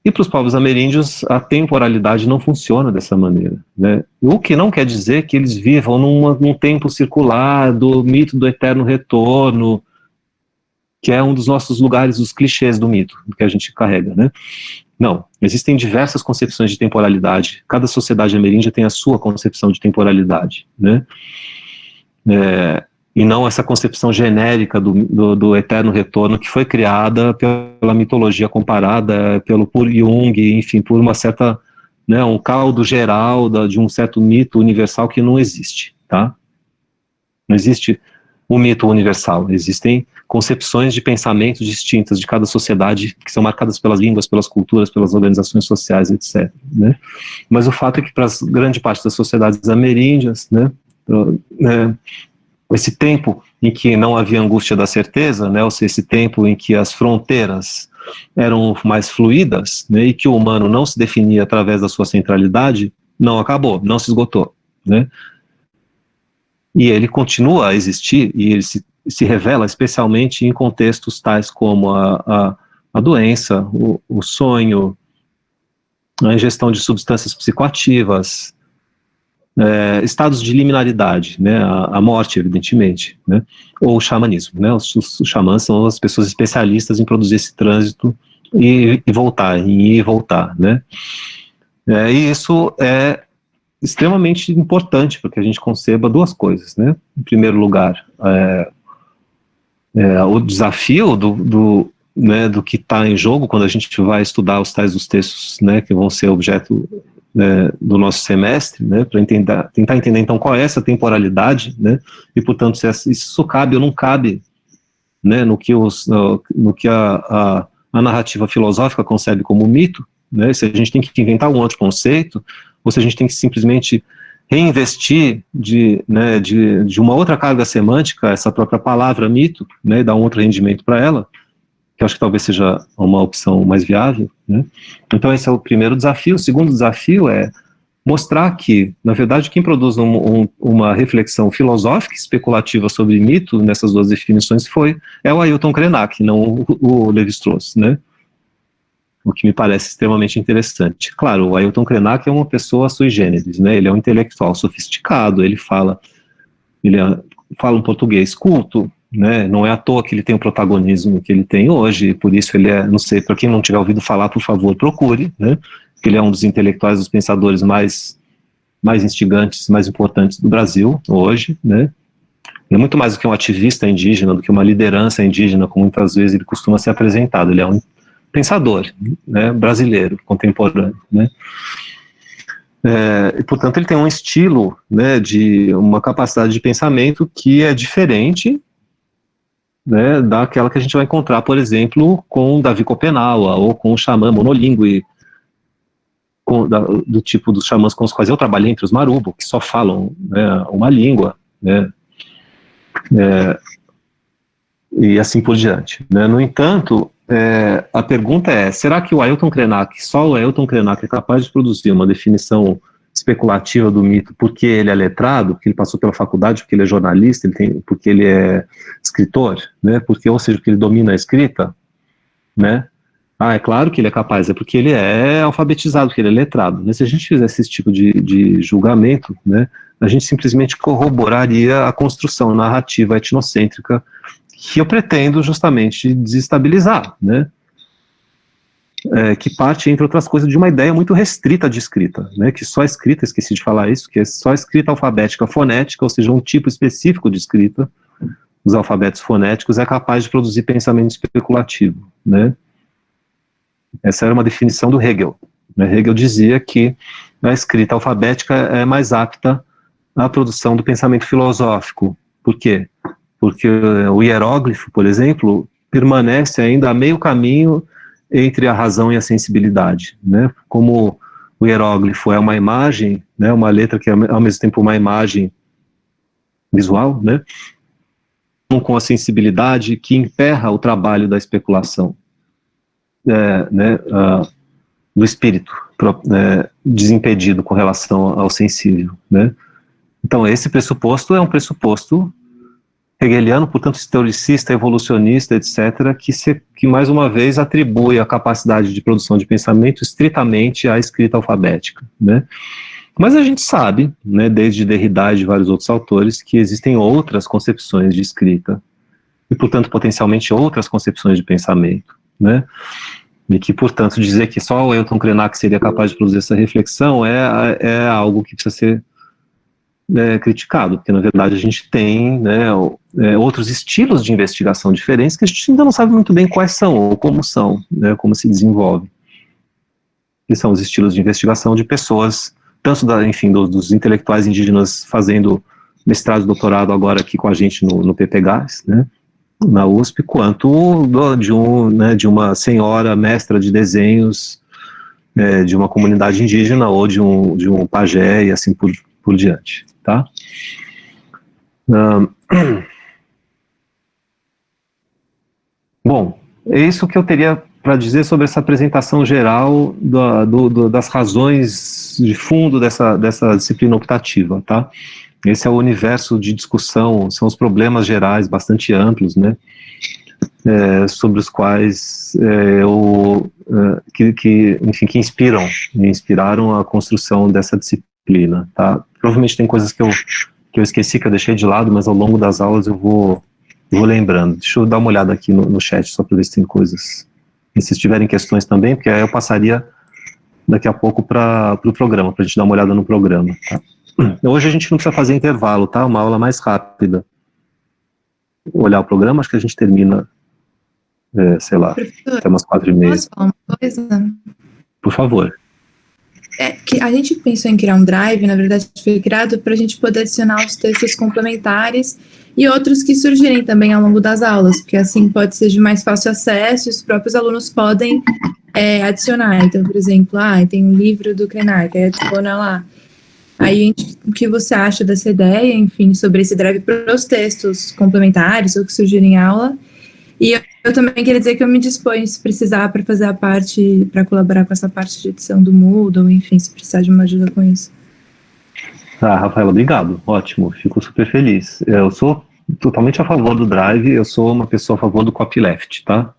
E para os povos ameríndios, a temporalidade não funciona dessa maneira, né? O que não quer dizer que eles vivam num tempo circular do mito do eterno retorno, que é um dos nossos lugares, os clichês do mito, que a gente carrega, né? Não, existem diversas concepções de temporalidade, cada sociedade ameríndia tem a sua concepção de temporalidade, né? E não essa concepção genérica do eterno retorno que foi criada pela mitologia comparada, por Jung, enfim, por uma certa, né, um caldo geral de um certo mito universal que não existe, tá? Não existe um mito universal, existem concepções de pensamento distintas de cada sociedade que são marcadas pelas línguas, pelas culturas, pelas organizações sociais, etc., né? Mas o fato é que para grande parte das sociedades ameríndias, né, esse tempo em que não havia angústia da certeza, né, ou seja, esse tempo em que as fronteiras eram mais fluídas, né, e que o humano não se definia através da sua centralidade, não acabou, não se esgotou, né? E ele continua a existir, e ele se revela especialmente em contextos tais como a doença, o sonho, a ingestão de substâncias psicoativas, estados de liminaridade, né, a morte, evidentemente, né, ou o xamanismo, né, os xamãs são as pessoas especialistas em produzir esse trânsito e voltar, em ir e voltar, né, e isso é extremamente importante para que a gente conceba duas coisas, né, em primeiro lugar, o desafio né, do que está em jogo quando a gente vai estudar os tais dos textos, né, que vão ser objeto, né, do nosso semestre, né, para tentar entender então qual é essa temporalidade, né, e portanto se isso cabe ou não cabe, né, no que a narrativa filosófica concebe como mito, né, se a gente tem que inventar um outro conceito, ou se a gente tem que simplesmente reinvestir de uma outra carga semântica essa própria palavra mito, né, e dar um outro rendimento para ela, que eu acho que talvez seja uma opção mais viável, né? Então esse é o primeiro desafio. O segundo desafio é mostrar que, na verdade, quem produz uma reflexão filosófica especulativa sobre mito, nessas duas definições, é o Ailton Krenak, não o Lévi-Strauss, né? O que me parece extremamente interessante. Claro, o Ailton Krenak é uma pessoa sui generis, né? Ele é um intelectual sofisticado, ele fala um português culto, né? Não é à toa que ele tem o protagonismo que ele tem hoje, por isso ele não sei, para quem não tiver ouvido falar, por favor, procure, né? Porque ele é um dos intelectuais, dos pensadores mais instigantes, mais importantes do Brasil hoje, né? Ele é muito mais do que um ativista indígena, do que uma liderança indígena, como muitas vezes ele costuma ser apresentado. Ele é um pensador, né, brasileiro, contemporâneo, né? E, portanto, ele tem um estilo, né, de uma capacidade de pensamento que é diferente, né, daquela que a gente vai encontrar, por exemplo, com Davi Copenaua, ou com o xamã monolíngue, do tipo dos xamãs com os quais eu trabalhei, entre os Marubo, que só falam, né, uma língua, né, e assim por diante, né? No entanto, a pergunta é, será que o Ailton Krenak, só o Ailton Krenak é capaz de produzir uma definição especulativa do mito porque ele é letrado, porque ele passou pela faculdade, porque ele é jornalista, porque ele é escritor, né? Porque, ou seja, porque ele domina a escrita, né? É claro que ele é capaz, é porque ele é alfabetizado, porque ele é letrado, né? Se a gente fizesse esse tipo de julgamento, né, a gente simplesmente corroboraria a construção narrativa etnocêntrica que eu pretendo justamente desestabilizar, né? Que parte, entre outras coisas, de uma ideia muito restrita de escrita, né? Que só a escrita, esqueci de falar isso, que é só a escrita alfabética fonética, ou seja, um tipo específico de escrita, os alfabetos fonéticos, é capaz de produzir pensamento especulativo, né? Essa era uma definição do Hegel, né? Hegel dizia que a escrita alfabética é mais apta à produção do pensamento filosófico. Por quê? Porque o hieróglifo, por exemplo, permanece ainda a meio caminho entre a razão e a sensibilidade, né? Como o hieróglifo é uma imagem, né, uma letra que é ao mesmo tempo uma imagem visual, né, com a sensibilidade que emperra o trabalho da especulação, né, do espírito, desimpedido com relação ao sensível, né. Então esse pressuposto é um pressuposto hegeliano, portanto historicista, evolucionista, etc., que mais uma vez atribui a capacidade de produção de pensamento estritamente à escrita alfabética, né? Mas a gente sabe, né, desde Derrida e de vários outros autores, que existem outras concepções de escrita, e portanto potencialmente outras concepções de pensamento, né? E que, portanto, dizer que só o Ailton Krenak seria capaz de produzir essa reflexão é algo que precisa ser criticado, porque na verdade a gente tem, né, outros estilos de investigação diferentes que a gente ainda não sabe muito bem quais são, ou como são, né, como se desenvolve. Que são os estilos de investigação de pessoas, tanto dos intelectuais indígenas fazendo mestrado e doutorado agora aqui com a gente no PPGás, né, na USP, quanto de uma senhora mestra de desenhos de uma comunidade indígena ou de um pajé e assim por diante. Tá? Bom, é isso que eu teria para dizer sobre essa apresentação geral das razões de fundo dessa disciplina optativa, tá? Esse é o universo de discussão, são os problemas gerais bastante amplos, né? Sobre os quais que inspiraram a construção dessa disciplina, tá? Provavelmente tem coisas que eu esqueci, que eu deixei de lado, mas ao longo das aulas eu vou lembrando. Deixa eu dar uma olhada aqui no chat, só para ver se tem coisas. E se tiverem questões também, porque aí eu passaria daqui a pouco para o programa, para a gente dar uma olhada no programa. Tá? Hoje a gente não precisa fazer intervalo, tá? Uma aula mais rápida. Olhar o programa, acho que a gente termina, sei lá, até umas 4h30. Posso falar uma coisa? Por favor. Que a gente pensou em criar um drive, na verdade foi criado para a gente poder adicionar os textos complementares e outros que surgirem também ao longo das aulas, porque assim pode ser de mais fácil acesso e os próprios alunos podem adicionar. Então, por exemplo, tem um livro do Krenak, aí adiciona lá. Aí, o que você acha dessa ideia, enfim, sobre esse drive para os textos complementares ou que surgirem em aula? E eu também queria dizer que eu me disponho, se precisar, para fazer a parte, para colaborar com essa parte de edição do Moodle, enfim, se precisar de uma ajuda com isso. Rafaela, obrigado, ótimo, fico super feliz. Eu sou totalmente a favor do Drive, eu sou uma pessoa a favor do copyleft, tá?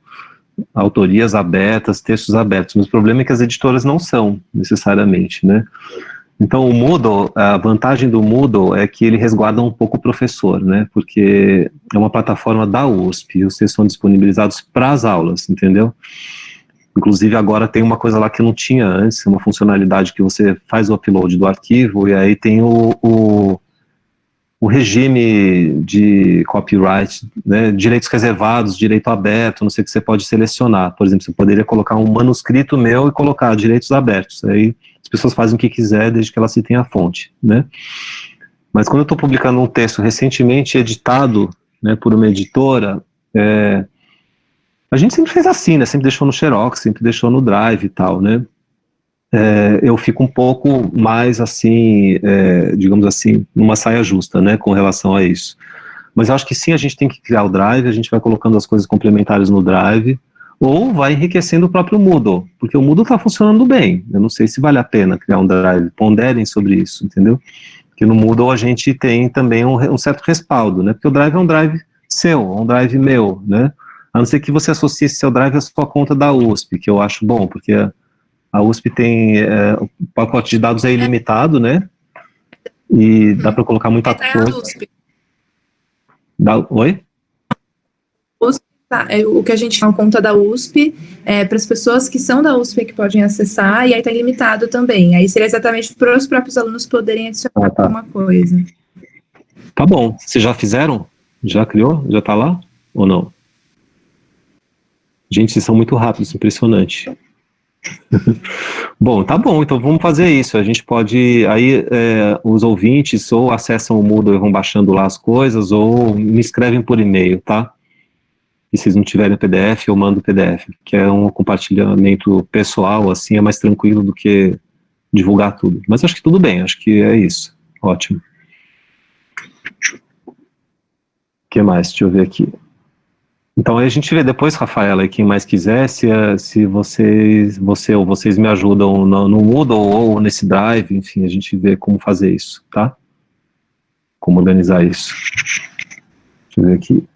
Autorias abertas, textos abertos, mas o problema é que as editoras não são, necessariamente, né? Então o Moodle, a vantagem do Moodle é que ele resguarda um pouco o professor, né, porque é uma plataforma da USP, e os textos são disponibilizados para as aulas, entendeu? Inclusive agora tem uma coisa lá que não tinha antes, uma funcionalidade que você faz o upload do arquivo e aí tem o regime de copyright, né, direitos reservados, direito aberto, não sei o que você pode selecionar. Por exemplo, você poderia colocar um manuscrito meu e colocar direitos abertos, aí as pessoas fazem o que quiser desde que elas citem a fonte, né. Mas quando eu estou publicando um texto recentemente editado, né, por uma editora, a gente sempre fez assim, né, sempre deixou no Xerox, sempre deixou no Drive e tal, né. Eu fico um pouco mais assim, digamos assim, numa saia justa, né, com relação a isso. Mas eu acho que sim, a gente tem que criar o Drive, a gente vai colocando as coisas complementares no Drive, ou vai enriquecendo o próprio Moodle, porque o Moodle está funcionando bem. Eu não sei se vale a pena criar um Drive, ponderem sobre isso, entendeu? Porque no Moodle a gente tem também um certo respaldo, né? Porque o Drive é um Drive seu, um Drive meu, né? A não ser que você associe esse seu Drive à sua conta da USP, que eu acho bom, porque a USP tem, o pacote de dados é ilimitado, né? E dá para colocar muita coisa. USP. Oi? Tá, o que a gente chama conta da USP, para as pessoas que são da USP que podem acessar, e aí está ilimitado também. Aí seria exatamente para os próprios alunos poderem adicionar alguma coisa. Tá bom. Vocês já fizeram? Já criou? Já está lá? Ou não? Gente, vocês são muito rápidos, impressionante. Bom, tá bom, então vamos fazer isso. A gente pode, aí os ouvintes ou acessam o Moodle e vão baixando lá as coisas, ou me escrevem por e-mail, tá? E se vocês não tiverem PDF, eu mando o PDF, que é um compartilhamento pessoal, assim, é mais tranquilo do que divulgar tudo. Mas acho que tudo bem, acho que é isso. Ótimo. O que mais? Deixa eu ver aqui. Então aí a gente vê depois, Rafaela, e quem mais quiser, se você ou vocês me ajudam no Moodle ou nesse Drive, enfim, a gente vê como fazer isso, tá? Como organizar isso. Deixa eu ver aqui.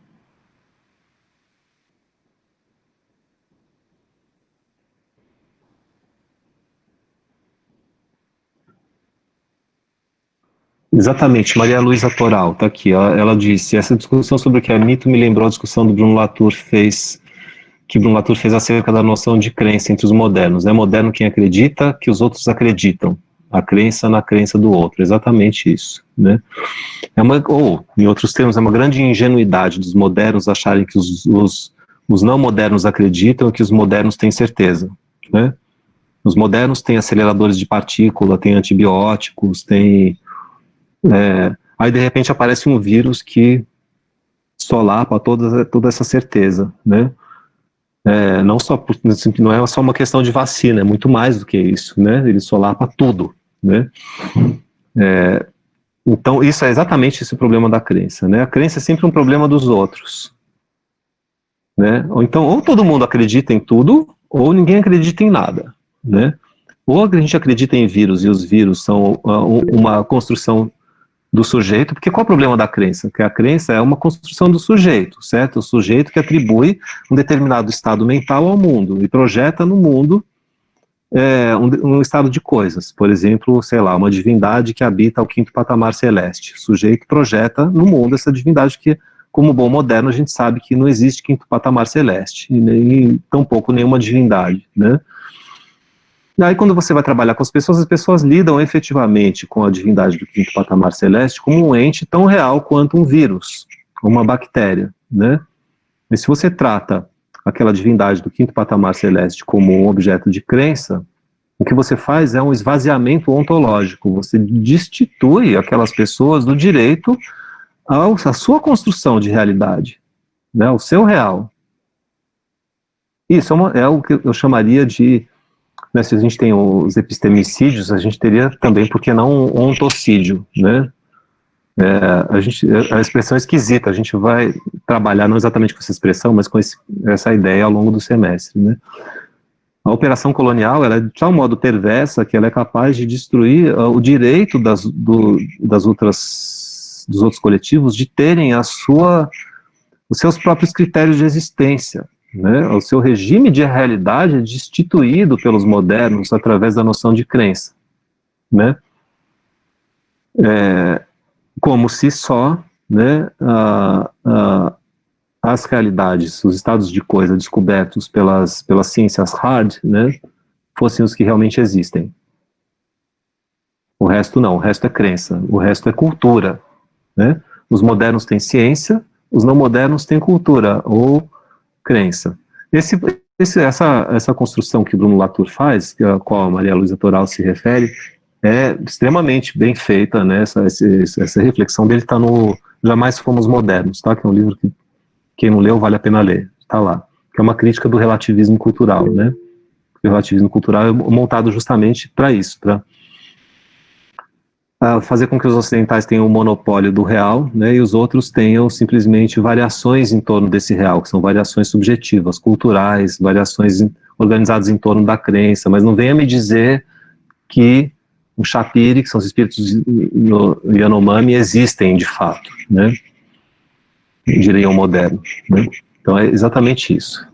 Exatamente, Maria Luísa Toral, está aqui, ela disse, essa discussão sobre o que é mito me lembrou a discussão que Bruno Latour fez acerca da noção de crença entre os modernos. É moderno quem acredita que os outros acreditam, a crença na crença do outro, exatamente isso, né? Em outros termos, é uma grande ingenuidade dos modernos acharem que os não modernos acreditam e que os modernos têm certeza, né? Os modernos têm aceleradores de partícula, têm antibióticos, têm... aí de repente aparece um vírus que solapa toda essa certeza, né? Não é só uma questão de vacina, é muito mais do que isso, né? Ele solapa tudo, né? Então isso é exatamente esse o problema da crença, né? A crença é sempre um problema dos outros, né? Ou todo mundo acredita em tudo, ou ninguém acredita em nada, né? Ou a gente acredita em vírus e os vírus são uma construção do sujeito, porque qual é o problema da crença? Que a crença é uma construção do sujeito, certo? O sujeito que atribui um determinado estado mental ao mundo e projeta no mundo um estado de coisas. Por exemplo, sei lá, uma divindade que habita o quinto patamar celeste. O sujeito projeta no mundo essa divindade que, como bom moderno, a gente sabe que não existe quinto patamar celeste, e nem tampouco nenhuma divindade, né? E aí, quando você vai trabalhar com as pessoas lidam efetivamente com a divindade do quinto patamar celeste como um ente tão real quanto um vírus, uma bactéria, né? E se você trata aquela divindade do quinto patamar celeste como um objeto de crença, o que você faz é um esvaziamento ontológico, você destitui aquelas pessoas do direito à sua construção de realidade, né? O seu real. Isso é o que eu chamaria de... Se a gente tem os epistemicídios, a gente teria também, por que não, um ontocídio, né? A expressão é esquisita, a gente vai trabalhar não exatamente com essa expressão, mas com essa ideia ao longo do semestre, né? A operação colonial, ela é de tal modo perversa que ela é capaz de destruir o direito dos outros coletivos de terem os seus próprios critérios de existência, né? O seu regime de realidade é destituído pelos modernos através da noção de crença, né? Como se só, né, as realidades, os estados de coisa descobertos pelas ciências hard, né, fossem os que realmente existem. O resto não, o resto é crença, o resto é cultura, né? Os modernos têm ciência, os não modernos têm cultura ou crença. Essa construção que o Bruno Latour faz, a qual a Maria Luísa Toral se refere, é extremamente bem feita, né? Essa reflexão dele está no Jamais Fomos Modernos, tá? Que é um livro que quem não leu vale a pena ler, está lá. Que é uma crítica do relativismo cultural, né? O relativismo cultural é montado justamente para isso, fazer com que os ocidentais tenham o monopólio do real, né, e os outros tenham simplesmente variações em torno desse real, que são variações subjetivas, culturais, variações organizadas em torno da crença, mas não venha me dizer que o Shapiri, que são os espíritos Yanomami, existem de fato, né, diriam moderno, né? Então é exatamente isso.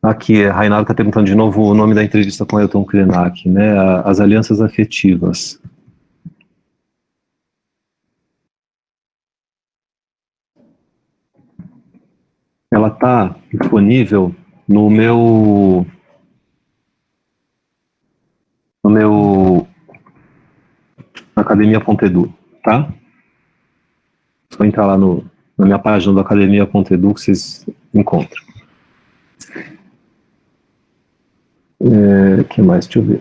Aqui, a Rainara está perguntando de novo o nome da entrevista com Ailton Krenak, né, as alianças afetivas. Ela está disponível no meu Academia.edu, tá? Só entrar lá na minha página do Academia.edu que vocês encontram. Que mais? Deixa eu ver.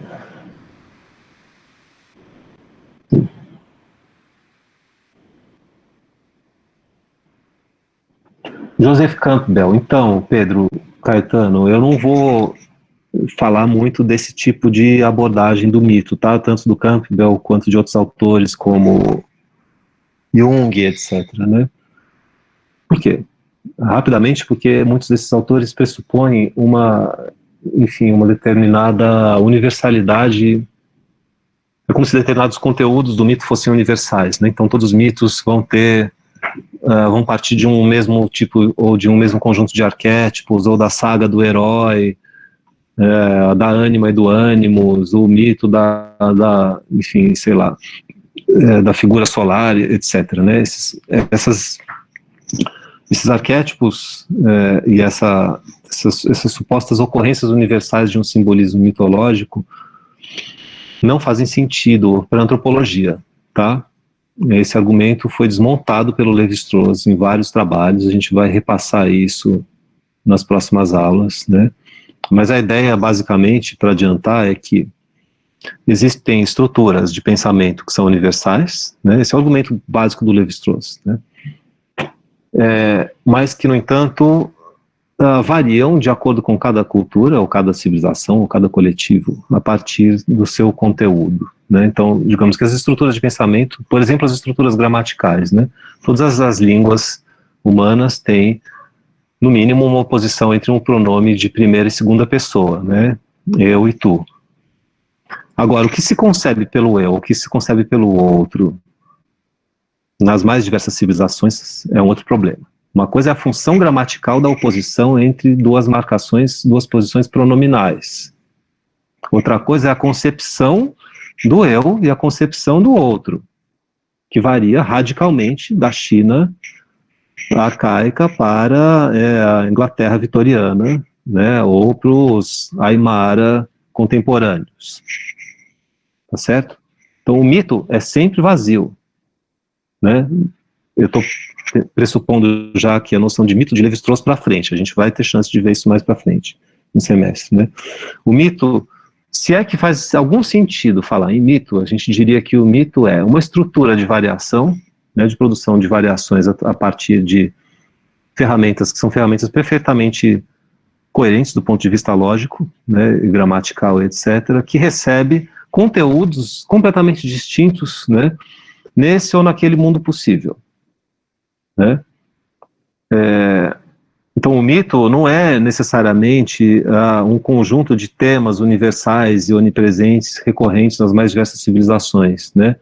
Joseph Campbell. Então, Pedro Caetano, eu não vou falar muito desse tipo de abordagem do mito, tá? Tanto do Campbell quanto de outros autores como Jung, etc., né? Por quê? Rapidamente, porque muitos desses autores pressupõem uma determinada universalidade. É como se determinados conteúdos do mito fossem universais, né? Então todos os mitos vão partir de um mesmo tipo, ou de um mesmo conjunto de arquétipos, ou da saga do herói, da ânima e do ânimos, o mito da figura solar, etc., né? Esses arquétipos e essas supostas ocorrências universais de um simbolismo mitológico não fazem sentido para a antropologia, tá? Esse argumento foi desmontado pelo Lévi-Strauss em vários trabalhos, a gente vai repassar isso nas próximas aulas, né? Mas a ideia, basicamente, para adiantar, é que existem estruturas de pensamento que são universais, né? Esse é o argumento básico do Lévi-Strauss, né? Mas que, no entanto, variam de acordo com cada cultura, ou cada civilização, ou cada coletivo, a partir do seu conteúdo, né? Então, digamos que as estruturas de pensamento, por exemplo, as estruturas gramaticais, né? Todas as línguas humanas têm, no mínimo, uma oposição entre um pronome de primeira e segunda pessoa, né? Eu e tu. Agora, o que se concebe pelo eu, o que se concebe pelo outro, nas mais diversas civilizações, é um outro problema. Uma coisa é a função gramatical da oposição entre duas posições pronominais. Outra coisa é a concepção do eu e a concepção do outro, que varia radicalmente da China arcaica para a Inglaterra vitoriana, né, ou para os Aimara contemporâneos. Tá certo? Então o mito é sempre vazio, né? Eu estou pressupondo já que a noção de mito de Lévi-Strauss para frente, a gente vai ter chance de ver isso mais para frente no semestre, né? O mito, se é que faz algum sentido falar em mito, a gente diria que o mito é uma estrutura de variação, né, de produção de variações a partir de ferramentas que são ferramentas perfeitamente coerentes do ponto de vista lógico, né, gramatical, etc., que recebe conteúdos completamente distintos, né, nesse ou naquele mundo possível, né? Então o mito não é necessariamente um conjunto de temas universais e onipresentes recorrentes nas mais diversas civilizações, né,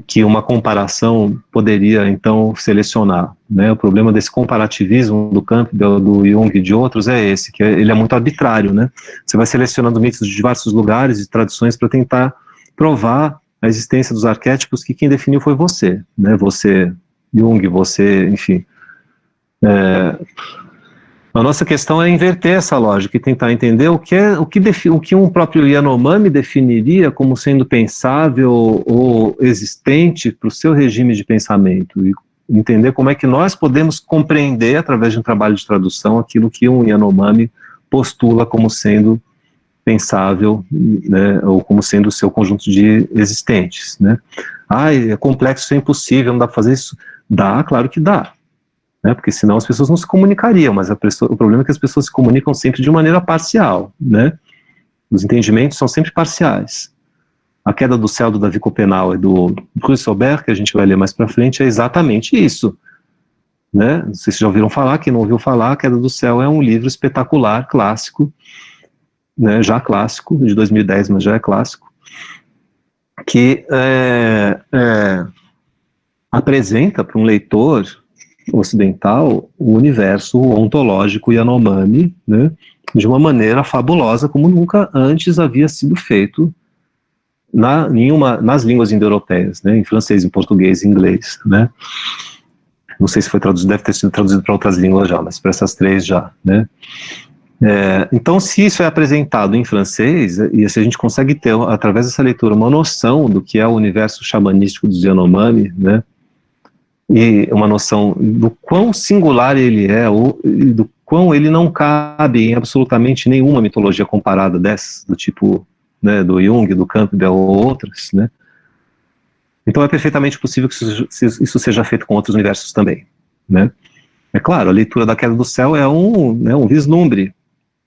que uma comparação poderia então selecionar, né? O problema desse comparativismo do Campbell, do Jung e de outros é esse, que ele é muito arbitrário, né? Você vai selecionando mitos de diversos lugares e tradições para tentar provar a existência dos arquétipos que quem definiu foi você, né? Você, Jung, você, enfim. A nossa questão é inverter essa lógica e tentar entender o que um próprio Yanomami definiria como sendo pensável ou existente para o seu regime de pensamento, e entender como é que nós podemos compreender, através de um trabalho de tradução, aquilo que um Yanomami postula como sendo pensável, né, ou como sendo o seu conjunto de existentes, né? É complexo, isso é impossível, não dá para fazer isso. Dá, claro que dá, né, porque senão as pessoas não se comunicariam, mas o problema é que as pessoas se comunicam sempre de maneira parcial, né? Os entendimentos são sempre parciais. A Queda do Céu, do Davi Copenau e do Bruce Sobert, que a gente vai ler mais para frente, é exatamente isso. Né? Não sei se já ouviram falar, quem não ouviu falar, A Queda do Céu é um livro espetacular, clássico, né, já clássico, de 2010, mas já é clássico, que apresenta para um leitor ocidental o universo ontológico Yanomami, né, de uma maneira fabulosa, como nunca antes havia sido feito nas línguas indo-europeias, né, em francês, em português, em inglês, né. Não sei se foi traduzido, deve ter sido traduzido para outras línguas já, mas para essas três já, né. Então, se isso é apresentado em francês, e se a gente consegue ter, através dessa leitura, uma noção do que é o universo xamanístico dos Yanomami, né, e uma noção do quão singular ele é, e do quão ele não cabe em absolutamente nenhuma mitologia comparada dessas, do tipo, né, do Jung, do Campbell ou outras, né. Então é perfeitamente possível que isso seja feito com outros universos também, né. É claro, a leitura da Queda do Céu é um vislumbre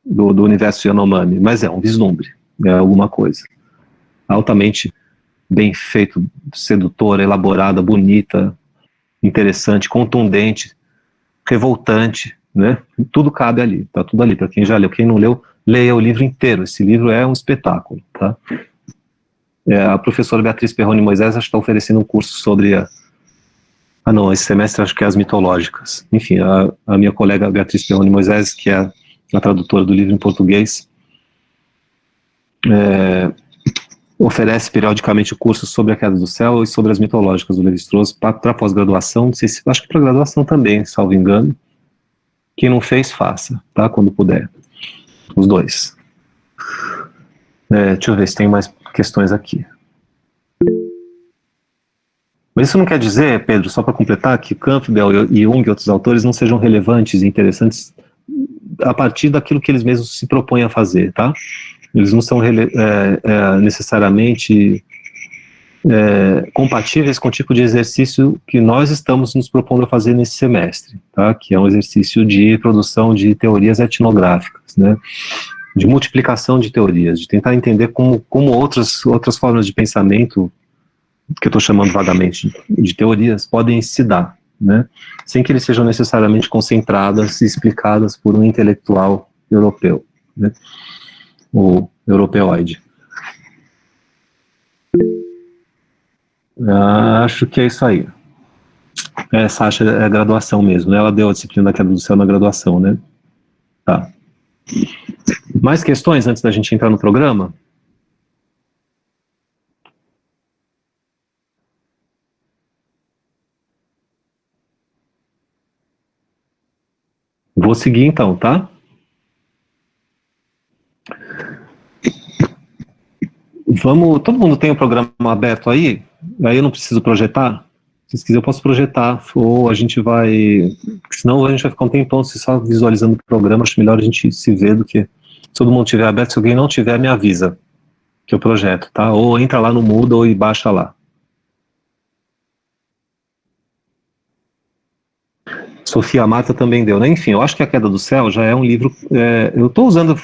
do universo Yanomami, mas é um vislumbre, é alguma coisa altamente bem feito, sedutora, elaborada, bonita, interessante, contundente, revoltante, né? Tudo cabe ali, tá tudo ali. Para quem já leu, quem não leu, leia o livro inteiro. Esse livro é um espetáculo, tá? A professora Beatriz Perrone Moisés está oferecendo um curso sobre não, esse semestre acho que é as mitológicas. Enfim, a minha colega Beatriz Perrone Moisés, que é a tradutora do livro em português, oferece periodicamente cursos sobre a Queda do Céu e sobre as mitológicas do Lévi-Strauss para pós-graduação, não sei se, acho que para graduação também, salvo engano. Quem não fez, faça, tá? Quando puder. Os dois. Deixa eu ver se tem mais questões aqui. Mas isso não quer dizer, Pedro, só para completar, que Campbell e Jung e outros autores não sejam relevantes e interessantes a partir daquilo que eles mesmos se propõem a fazer, tá? Eles não são necessariamente compatíveis com o tipo de exercício que nós estamos nos propondo a fazer nesse semestre, tá? Que é um exercício de produção de teorias etnográficas, né? De multiplicação de teorias, de tentar entender como outras formas de pensamento, que eu estou chamando vagamente de teorias, podem se dar, né? Sem que eles sejam necessariamente concentradas e explicadas por um intelectual europeu, né? O europeoide. Acho que é isso aí. Essa acha é a graduação mesmo, né? Ela deu a disciplina da Queda do Céu na graduação, né? Tá. Mais questões antes da gente entrar no programa? Vou seguir então, tá? Todo mundo tem o programa aberto aí? Aí eu não preciso projetar? Se quiser eu posso projetar, ou a gente vai... Senão a gente vai ficar um tempão só visualizando o programa, acho melhor a gente se ver do que... Se todo mundo tiver aberto, se alguém não tiver, me avisa que eu projeto, tá? Ou entra lá no Moodle e baixa lá. Sofia Mata também deu, né? Enfim, eu acho que A Queda do Céu já é um livro... eu estou usando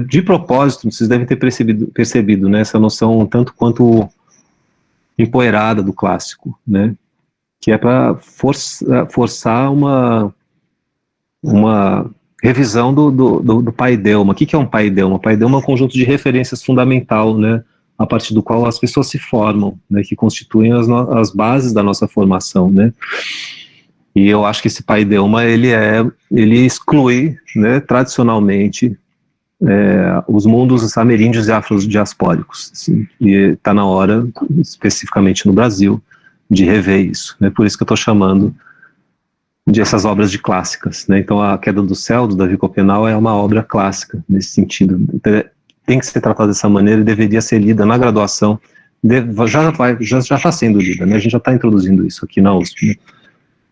de propósito, vocês devem ter percebido, né? Essa noção tanto quanto empoeirada do clássico, né? Que é para forçar uma revisão do paideuma. O que é um paideuma? O paideuma é um conjunto de referências fundamental, né? A partir do qual as pessoas se formam, né? Que constituem as bases da nossa formação, né? E eu acho que esse paideuma, ele exclui, né, tradicionalmente, os mundos ameríndios e afrodiaspóricos, assim, e está na hora, especificamente no Brasil, de rever isso, né? Por isso que eu estou chamando de essas obras de clássicas, né? Então A Queda do Céu, do Davi Copenau, é uma obra clássica, nesse sentido. Tem que ser tratada dessa maneira e deveria ser lida na graduação, já está sendo lida, né? A gente já está introduzindo isso aqui na USP, né?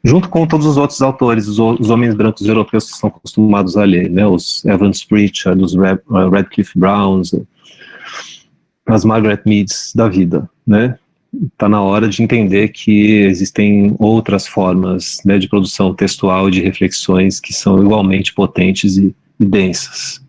Junto com todos os outros autores, os homens brancos europeus que estão acostumados a ler, né? Os Evans Pritchard, os Radcliffe Browns, as Margaret Meads da vida, né? Está na hora de entender que existem outras formas, né, de produção textual e de reflexões que são igualmente potentes e densas.